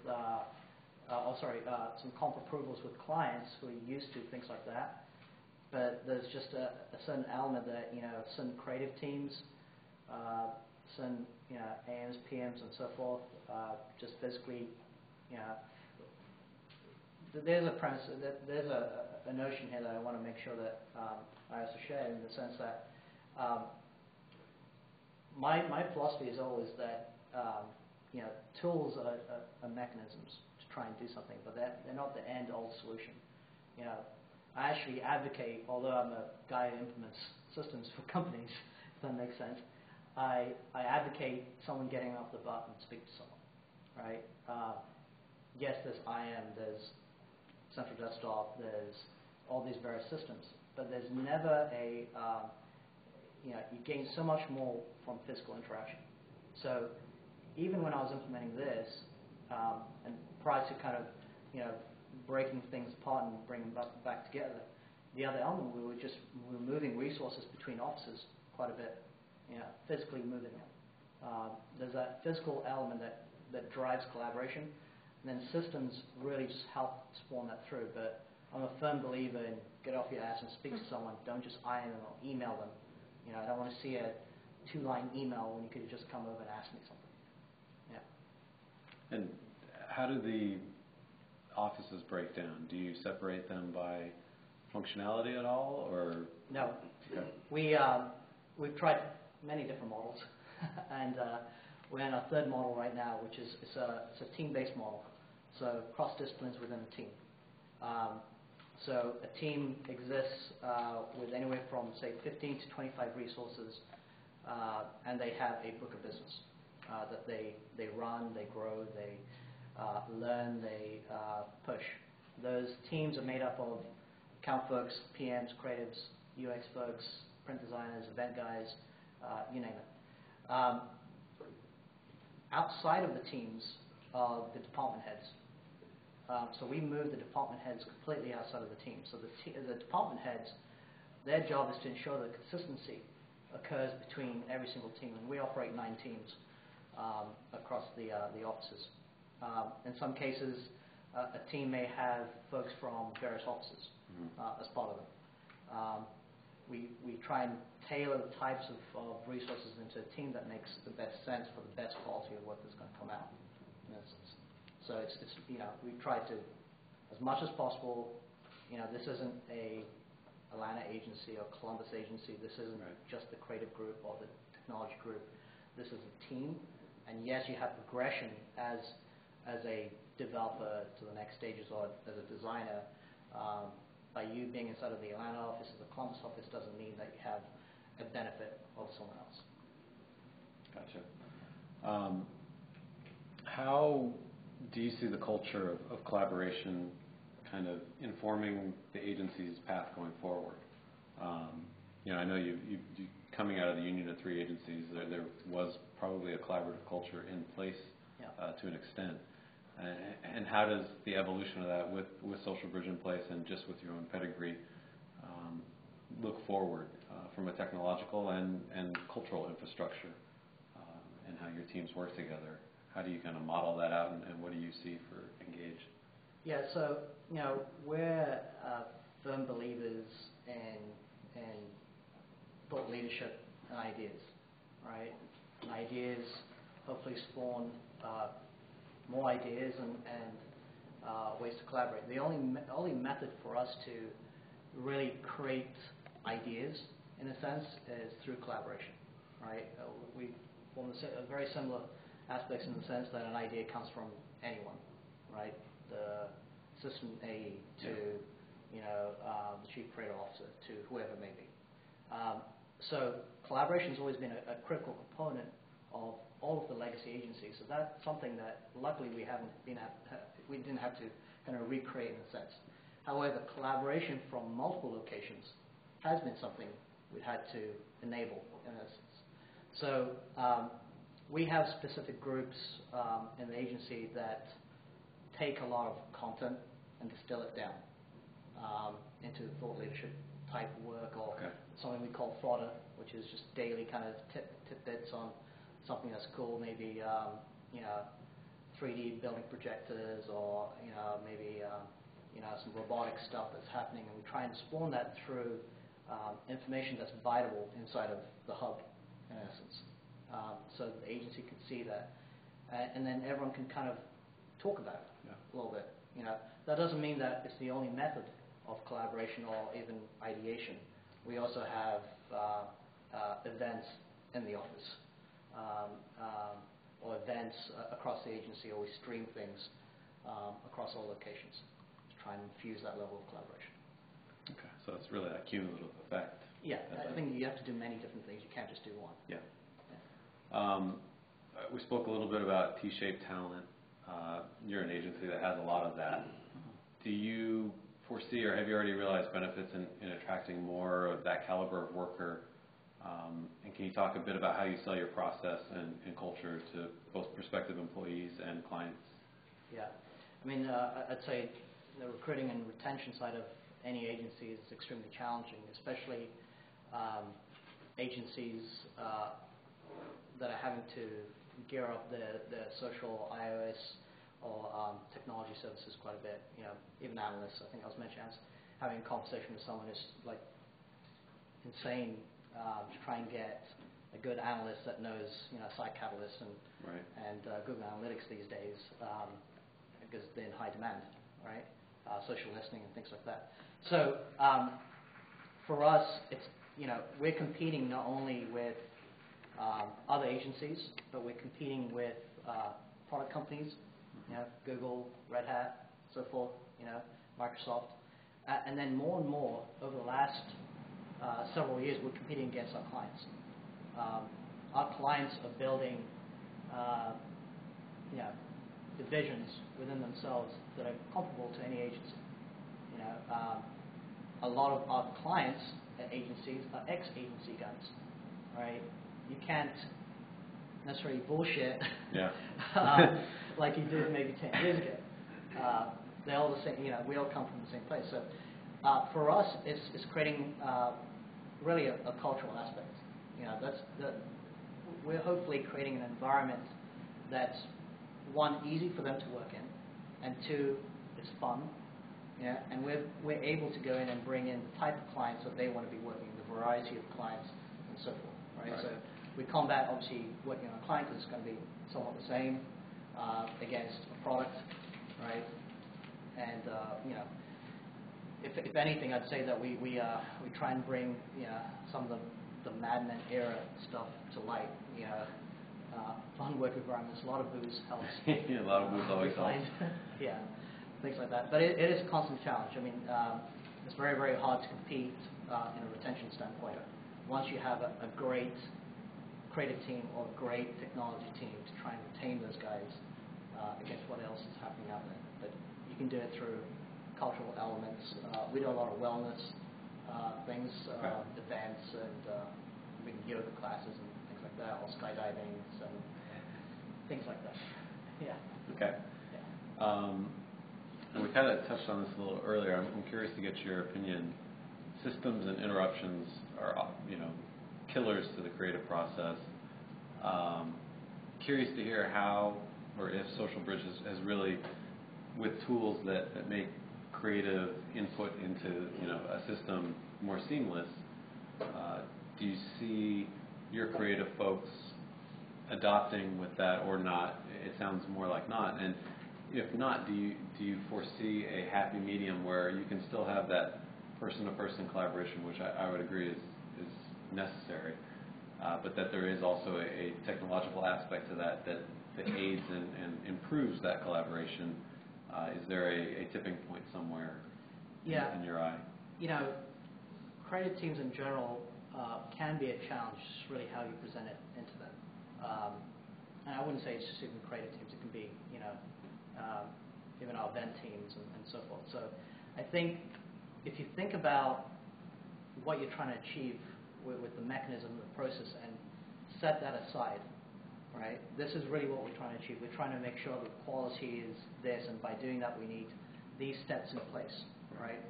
some comp approvals with clients who are used to things like that. But there's just a certain element that certain creative teams, certain AMs, PMs, and so forth, just physically, there's a premise, there's a notion here that I want to make sure that I also share, in the sense that my philosophy is always that tools are mechanisms to try and do something, but they're not the end-all solution. I actually advocate, although I'm a guy who implements systems for companies, if that makes sense, I advocate someone getting off the butt and speak to someone, right? Yes, there's IM, there's Central Desktop, there's all these various systems, but there's never you gain so much more from physical interaction. So even when I was implementing this, and prior to kind of, breaking things apart and bringing them back together, the other element, we were moving resources between offices quite a bit, physically moving them. There's that physical element that drives collaboration, and then systems really just help spawn that through. But I'm a firm believer in get off your ass and speak to someone. Don't just IM them or email them. I don't want to see a 2-line email when you could just come over and ask me something. Yeah. And how do the offices break down? Do you separate them by functionality at all, or? No. Okay. We've tried many different models, and we're in our third model right now, which is it's a team-based model, so cross disciplines within a team. So a team exists with anywhere from, say, 15 to 25 resources, and they have a book of business that they run, they grow, they learn, they push. Those teams are made up of account folks, PMs, creatives, UX folks, print designers, event guys, you name it. Outside of the teams are the department heads. So we move the department heads completely outside of the team. So the department heads, their job is to ensure that consistency occurs between every single team. And we operate 9 teams across the offices. In some cases, a team may have folks from various offices as part of it. We try and tailor the types of resources into a team that makes the best sense for the best quality of work that's going to come out, in essence. So it's we try to, as much as possible, this isn't a Atlanta agency or Columbus agency. This isn't just the creative group or the technology group. This is a team, and yes, you have progression as a developer to the next stages or as a designer. By you being inside of the Atlanta office or the Columbus office doesn't mean that you have a benefit of someone else. Gotcha. How do you see the culture of collaboration kind of informing the agency's path going forward? I know you coming out of the union of 3 agencies, there was probably a collaborative culture in place to an extent. And how does the evolution of that with SocialBridge in place and just with your own pedigree look forward from a technological and cultural infrastructure and how your teams work together? How do you kind of model that out, and what do you see for Engauge? Yeah, so we're firm believers in thought leadership and ideas, right? And ideas hopefully spawn more ideas and ways to collaborate. The only method for us to really create ideas, in a sense, is through collaboration, right? We form very similar aspects in the sense that an idea comes from anyone, right? The assistant AE to the chief creative officer to whoever it may be. So collaboration has always been a critical component of all of the legacy agencies. So that's something that luckily we didn't have to kind of recreate in a sense. However, collaboration from multiple locations has been something we've had to enable in essence. So we have specific groups in the agency that take a lot of content and distill it down into thought leadership type work, or something we call fodder, which is just daily kind of tidbits on something that's cool, maybe 3D building projectors, or maybe some robotic stuff that's happening, and we try and spawn that through information that's vitable inside of the hub, in essence, so the agency can see that, and then everyone can kind of talk about it a little bit. That doesn't mean that it's the only method of collaboration or even ideation. We also have events in the office, or events across the agency, or we stream things across all locations to try and infuse that level of collaboration. Okay, so it's really that cumulative effect. Yeah, I think you have to do many different things. You can't just do one. Yeah. We spoke a little bit about T-shaped talent. You're an agency that has a lot of that. Do you foresee, or have you already realized benefits in attracting more of that caliber of worker? And can you talk a bit about how you sell your process and culture to both prospective employees and clients? Yeah, I mean, I'd say the recruiting and retention side of any agency is extremely challenging, especially agencies that are having to gear up their social iOS or technology services quite a bit. Even analysts. I think I was having a conversation with someone who's like insane to try and get a good analyst that knows Site Catalyst and Google Analytics these days, because they're in high demand, right? Social listening and things like that. So for us, it's we're competing not only with other agencies, but we're competing with product companies, Google, Red Hat, so forth, Microsoft, and then more and more over the last several years, we're competing against our clients. Our clients are building, divisions within themselves that are comparable to any agency. A lot of our clients at agencies are ex-agency guys, right? You can't necessarily bullshit like you did maybe 10 years ago. They're all the same, we all come from the same place. So for us, it's creating really a cultural aspect. We're hopefully creating an environment that's, one, easy for them to work in, and two, it's fun. And we're able to go in and bring in the type of clients that they want to be working, the variety of clients, and so forth. Right? So we combat obviously working on a client that's going to be somewhat the same against a product, right? And if anything, I'd say that we try and bring some of the Mad Men era stuff to light. Fun work environments, a lot of booze helps. A lot of booze always helps. Yeah, things like that. But it is a constant challenge. I mean, it's very, very hard to compete in a retention standpoint. Once you have a great creative team or a great technology team to try and retain those guys, against what else is happening out there. But you can do it through cultural elements. We do a lot of wellness things, events, and we can yoga classes and things like that, or skydiving and things like that. Yeah. Okay. Yeah. And we kind of touched on this a little earlier. I'm curious to get your opinion. Systems and interruptions are, killers to the creative process. Curious to hear how or if SocialBridge has really, with tools that make creative input into a system more seamless, do you see your creative folks adopting with that or not? It sounds more like not. And if not, do you foresee a happy medium where you can still have that person-to-person collaboration, which I would agree is necessary, but that there is also a technological aspect to that aids and improves that collaboration? Is there a tipping point somewhere in your eye? Creative teams in general can be a challenge, just really how you present it into them. And I wouldn't say it's just even creative teams. It can be, even our event teams and so forth. So I think if you think about what you're trying to achieve with the mechanism, the process, and set that aside, right? This is really what we're trying to achieve. We're trying to make sure that quality is this, and by doing that, we need these steps in place, right?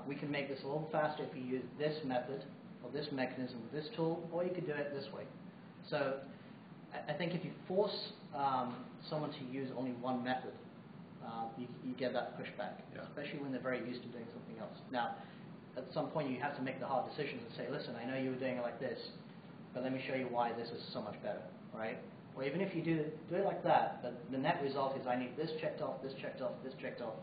We can make this a little faster if you use this method or this mechanism, this tool, or you could do it this way. So I think if you force someone to use only one method, you get that pushback, especially when they're very used to doing something else. Now, at some point, you have to make the hard decisions and say, listen, I know you were doing it like this, but let me show you why this is so much better, right? Or even if you do it like that, but the net result is I need this checked off, this checked off, this checked off,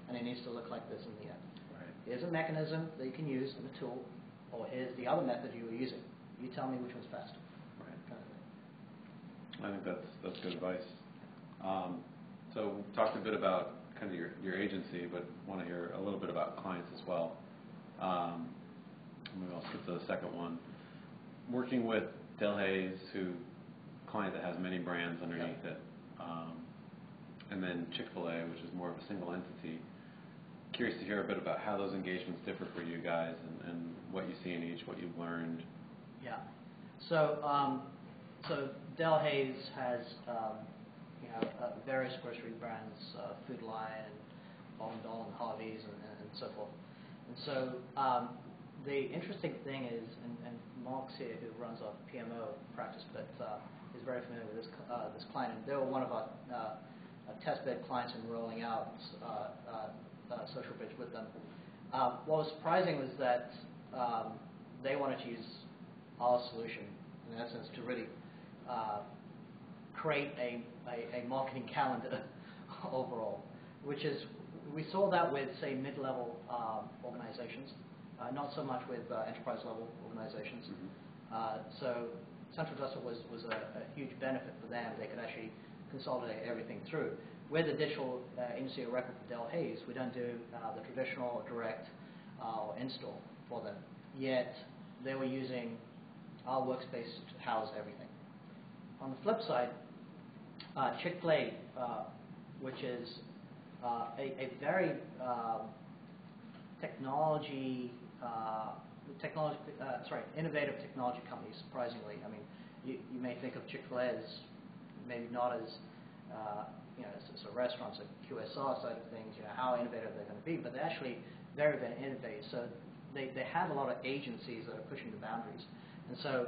and it needs to look like this in the end. Right. Here's a mechanism that you can use in a tool, or here's the other method you were using. You tell me which one's faster. Right. Kind of thing. I think that's good advice. So we talked a bit about kind of your agency, but want to hear a little bit about clients as well. Maybe I'll skip to the second one. Working with Delhaize, client that has many brands underneath it, and then Chick-fil-A, which is more of a single entity. Curious to hear a bit about how those engagements differ for you guys and what you see in each, what you've learned. Yeah. So Delhaize has various grocery brands, Food Lion, and Ball and Harvey's, and so forth. And so the interesting thing is, and Mark's here, who runs our PMO practice, but is very familiar with this client, and they were one of our testbed clients in rolling out SocialBridge with them. What was surprising was that they wanted to use our solution, in essence, to really create a marketing calendar overall, which is, we saw that with, say, mid-level organizations, not so much with enterprise-level organizations. So Central Desktop was a huge benefit for them. They could actually consolidate everything through. We're the digital agency of record for Delhaize. We don't do the traditional direct or install for them. Yet they were using our workspace to house everything. On the flip side, Chick-fil-A, which is a very innovative technology company, surprisingly. I mean, you may think of Chick-fil-A as maybe not as, it's a restaurant, it's a QSR side of things, how innovative they're going to be, but they're actually very, very innovative. So they have a lot of agencies that are pushing the boundaries. And so,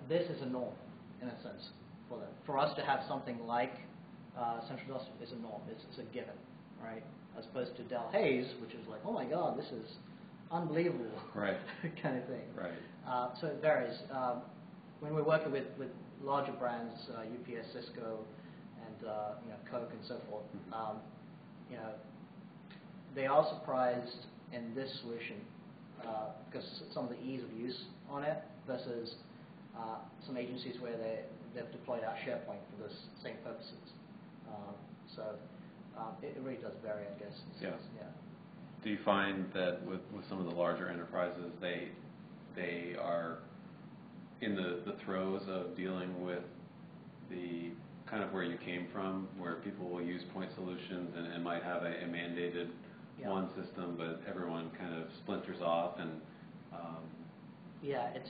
this is a norm, in a sense, for them. For us to have something like Central Desktop is a norm, it's a given, right? As opposed to Delhaize, which is like, oh my God, this is unbelievable, right? kind of thing. Right. So it varies. When we're working with larger brands, UPS, Cisco, and Coke and so forth, they are surprised in this solution because some of the ease of use on it versus some agencies where they've deployed out SharePoint for the same purposes. So it really does vary, I guess. Yeah. Do you find that with some of the larger enterprises, they are in the throes of dealing with the kind of where you came from, where people will use point solutions and might have a mandated one system, but everyone kind of splinters off and. Yeah, it's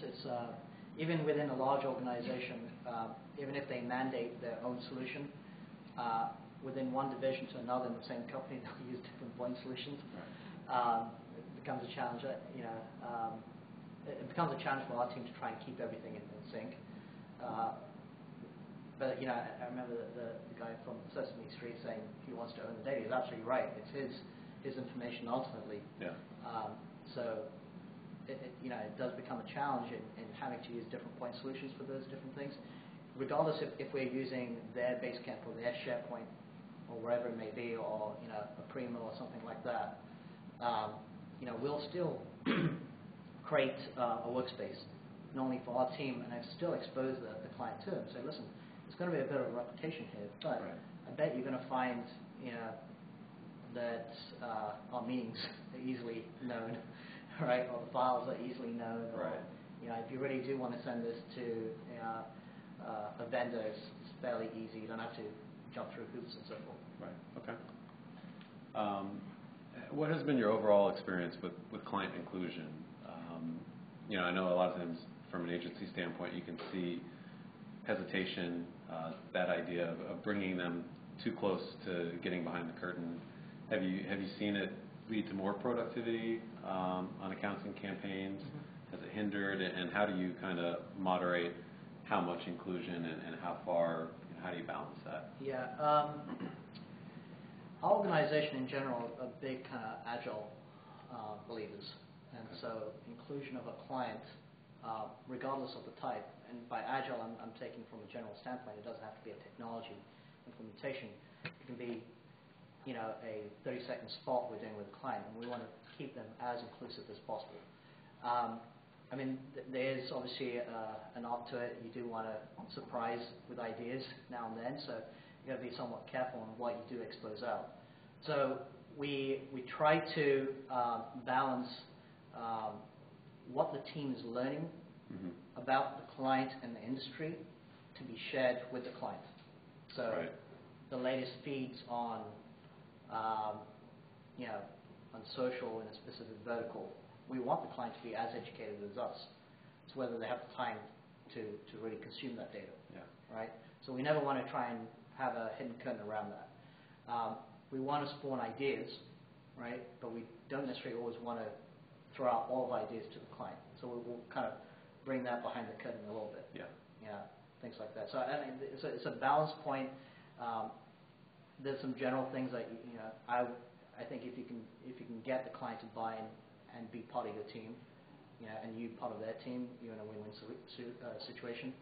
even within a large organization, even if they mandate their own solution, within one division to another in the same company, they'll use different point solutions. Right. It becomes a challenge. It becomes a challenge for our team to try and keep everything in sync. But I remember the guy from Sesame Street saying he wants to own the data. He's absolutely right. It's his information ultimately. Yeah. So. It does become a challenge in having to use different point solutions for those different things. Regardless if we're using their Basecamp or their SharePoint or wherever it may be, or a Primo or something like that, we'll still create a workspace normally for our team, and still expose the client to them. Say, listen, there's going to be a bit of repetition here, but I bet you're going to find that our meetings are easily known. Right, or the files are easily known. Right. Or, if you really do want to send this to a vendor, it's fairly easy. You don't have to jump through hoops and so forth. Right. Okay. What has been your overall experience with client inclusion? I know a lot of times from an agency standpoint, you can see hesitation, that idea of bringing them too close to getting behind the curtain. Have you seen it lead to more productivity on accounting campaigns? Mm-hmm. Has it hindered? And how do you kind of moderate how much inclusion and how far? How do you balance that? Yeah, our organization in general are big kind of agile believers, and so inclusion of a client, regardless of the type, and by agile I'm taking from a general standpoint. It doesn't have to be a technology implementation. It can be a 30-second spot we're doing with a client, and we want to keep them as inclusive as possible. There's obviously an art to it. You do want to surprise with ideas now and then, so you've got to be somewhat careful on what you do expose out. So we try to balance what the team is learning about the client and the industry to be shared with the client. So the latest feeds on on social in a specific vertical, we want the client to be as educated as us. It's whether they have the time to really consume that data. Yeah. Right? So we never want to try and have a hidden curtain around that. We want to spawn ideas, right? But we don't necessarily always want to throw out all of ideas to the client. So we'll kind of bring that behind the curtain a little bit. Yeah. Things like that. So it's a balance point. There's some general things that I think if you can get the client to buy in and be part of your team, and you part of their team, you're in a win-win situation.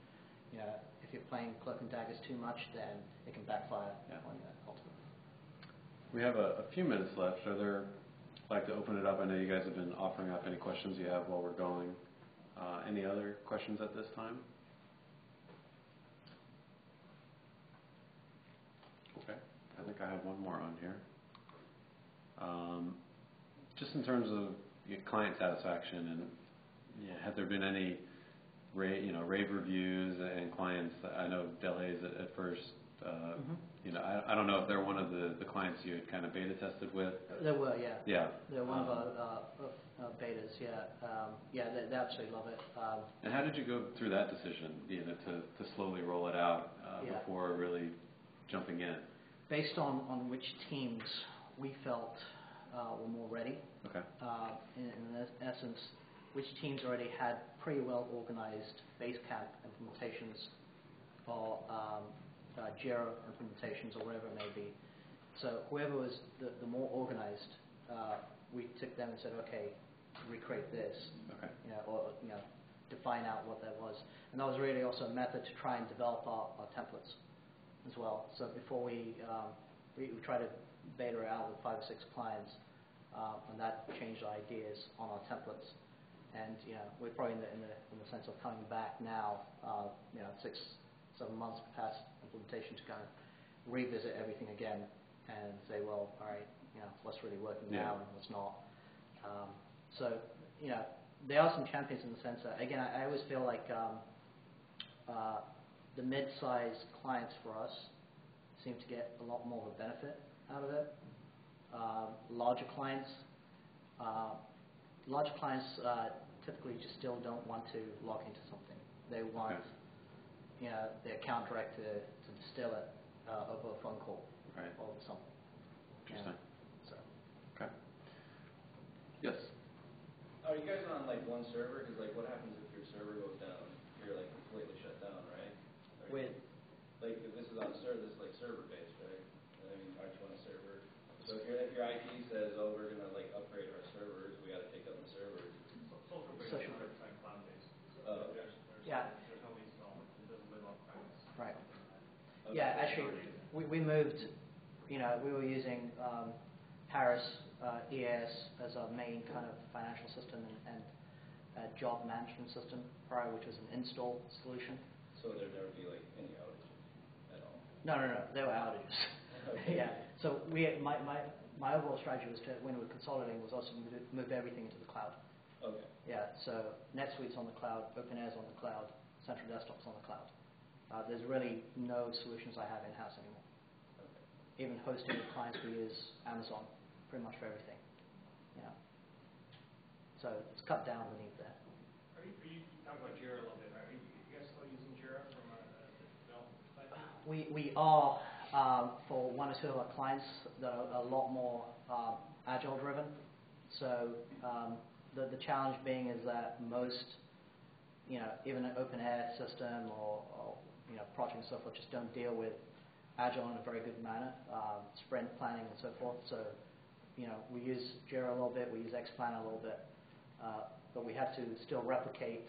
If you're playing cloak and daggers too much, then it can backfire on you ultimately. We have a few minutes left. I'd like to open it up. I know you guys have been offering up any questions you have while we're going. Any other questions at this time? Okay. I think I have one more on here. Just in terms of client satisfaction, and have there been any rave reviews and clients? I know Delhaize at first. I don't know if they're one of the clients you had kind of beta tested with. They were, yeah. Yeah. They're one of our betas, yeah. They absolutely love it. And how did you go through that decision, to slowly roll it out before really jumping in? Based on which teams we felt were more ready. Okay. In essence, which teams already had pretty well organized Basecamp implementations or Jira implementations or whatever it may be. So whoever was the more organized, we took them and said, okay, recreate this. Okay. Or define out what that was. And that was really also a method to try and develop our templates as well. So before we try to beta it out with 5 or 6 clients, and that changed our ideas on our templates. And we're probably in the sense of coming back now, 6-7 months past implementation, to kind of revisit everything again and say, well, all right, what's really working now and what's not. So there are some champions in the sense that, again, I always feel like the mid-sized clients for us seem to get a lot more of a benefit out of it. Larger clients typically just still don't want to log into something. They want the account director to distill it over a phone call or something. Interesting. So. Okay. Yes. Are you guys on like one server? Because like, what happens if your server goes down? You're like completely shut down, right? Like if this is on a server, this is like server based, right? I mean, aren't you on a server? So if your IT says, oh, we're gonna like upgrade our servers, we got to take down the servers. SocialBridge is like cloud based. Yeah. There's no install. It doesn't live on premise. Right. Okay. Yeah, actually, we moved. We were using Paris EAS as our main kind of financial system and job management system prior, which was an install solution. So there'd never be like any outages at all? No. There were outages. Okay. Yeah. So my overall strategy was when we were consolidating was also move everything into the cloud. Okay. Yeah. So NetSuite's on the cloud, OpenAir's on the cloud, Central Desktop's on the cloud. There's really no solutions I have in-house anymore. Okay. Even hosting with clients, we use Amazon pretty much for everything. Yeah. So it's cut down beneath there. Are you talking about Jira a little bit? Are you guys still using Jira from a development perspective? We are for one or two of our clients that are a lot more agile driven. So the challenge being is that most, even an open air system or project and so forth just don't deal with agile in a very good manner, sprint planning and so forth. So we use Jira a little bit, we use Xplan a little bit, but we have to still replicate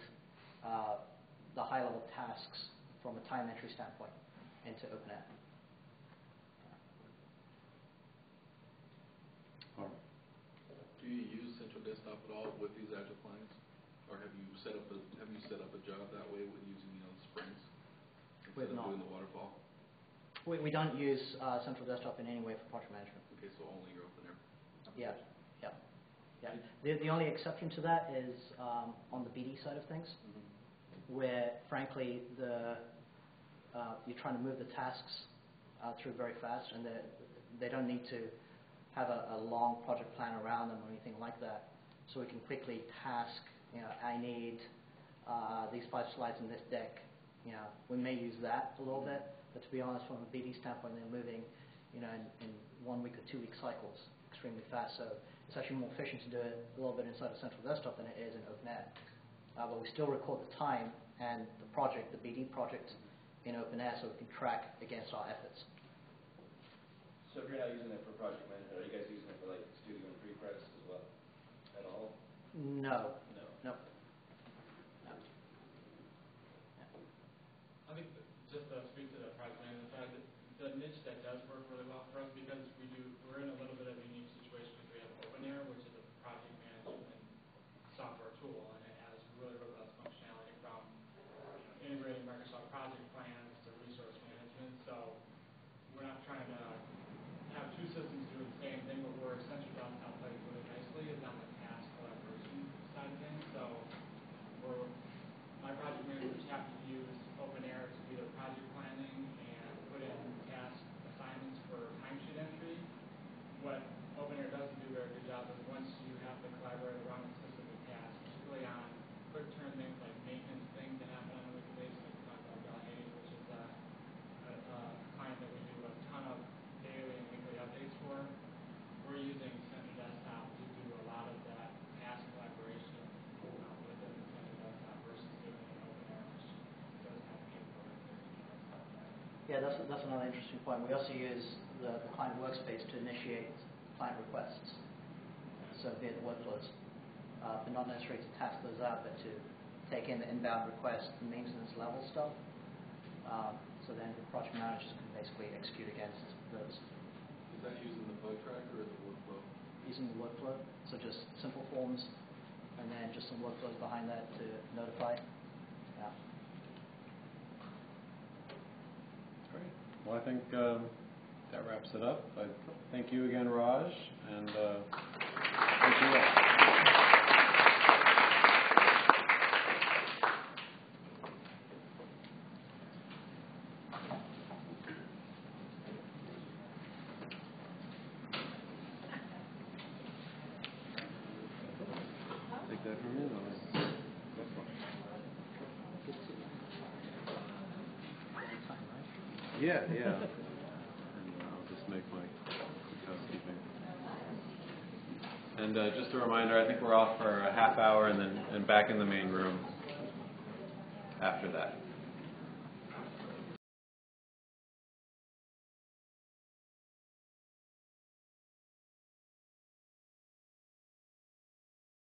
the high level tasks from a time entry standpoint into open air. Do you use Central Desktop at all with these agile clients, or have you set up a job that way with using sprints instead of doing the waterfall? We don't use Central Desktop in any way for project management. Okay, so only your open air. Yeah. The only exception to that is on the BD side of things, where frankly you're trying to move the tasks through very fast, and they don't need to have a long project plan around them or anything like that. So we can quickly task, I need these 5 slides in this deck. We may use that a little bit, but to be honest, from a BD standpoint, they're moving, in 1 week or 2 week cycles extremely fast. So it's actually more efficient to do it a little bit inside of Central Desktop than it is in OpenAir. But we still record the time and the project, the BD project, in OpenAir, so we can track against our efforts. So if you're not using it for project management, are you guys using it for like studio and pre-press as well at all? No. I think just to speak to the project management side, the niche that does work really well for us, because we're in a little bit of a unique situation because we have OpenAir, which is a project management software tool, and it has really robust functionality from integrating Microsoft project plans to resource management. So we're not trying to have 2 systems doing the same thing, but where Central Desktop plays really nicely is on the task collaboration side of things. So my project managers have to use OpenAir to do their project planning and put in task assignments for timesheet entry. What OpenAir doesn't do a very good job is once you have to collaborate around a specific task, particularly on quick turn things like maintenance things that happen on a weekly basis, like we talked about Engauge, which is a client that we do a ton of daily and weekly updates for. We're using Central Desktop to do a lot of that task collaboration within Central Desktop versus doing it in OpenAir, which doesn't have capabilities. Yeah, that's another interesting point. We also use the client workspace to initiate client requests, so via the workflows, but not necessarily to task those out, but to take in the inbound request, maintenance level stuff. So then the project managers can basically execute against those. Is that using the bug tracker or the workflow? Using the workflow, so just simple forms, and then just some workflows behind that to notify. Yeah. Great. Well, I think that wraps it up. I thank you again, Raj, and thank you all. Yeah, yeah. And I'll just make my quick housekeeping. And just a reminder, I think we're off for a half hour and back in the main room after that.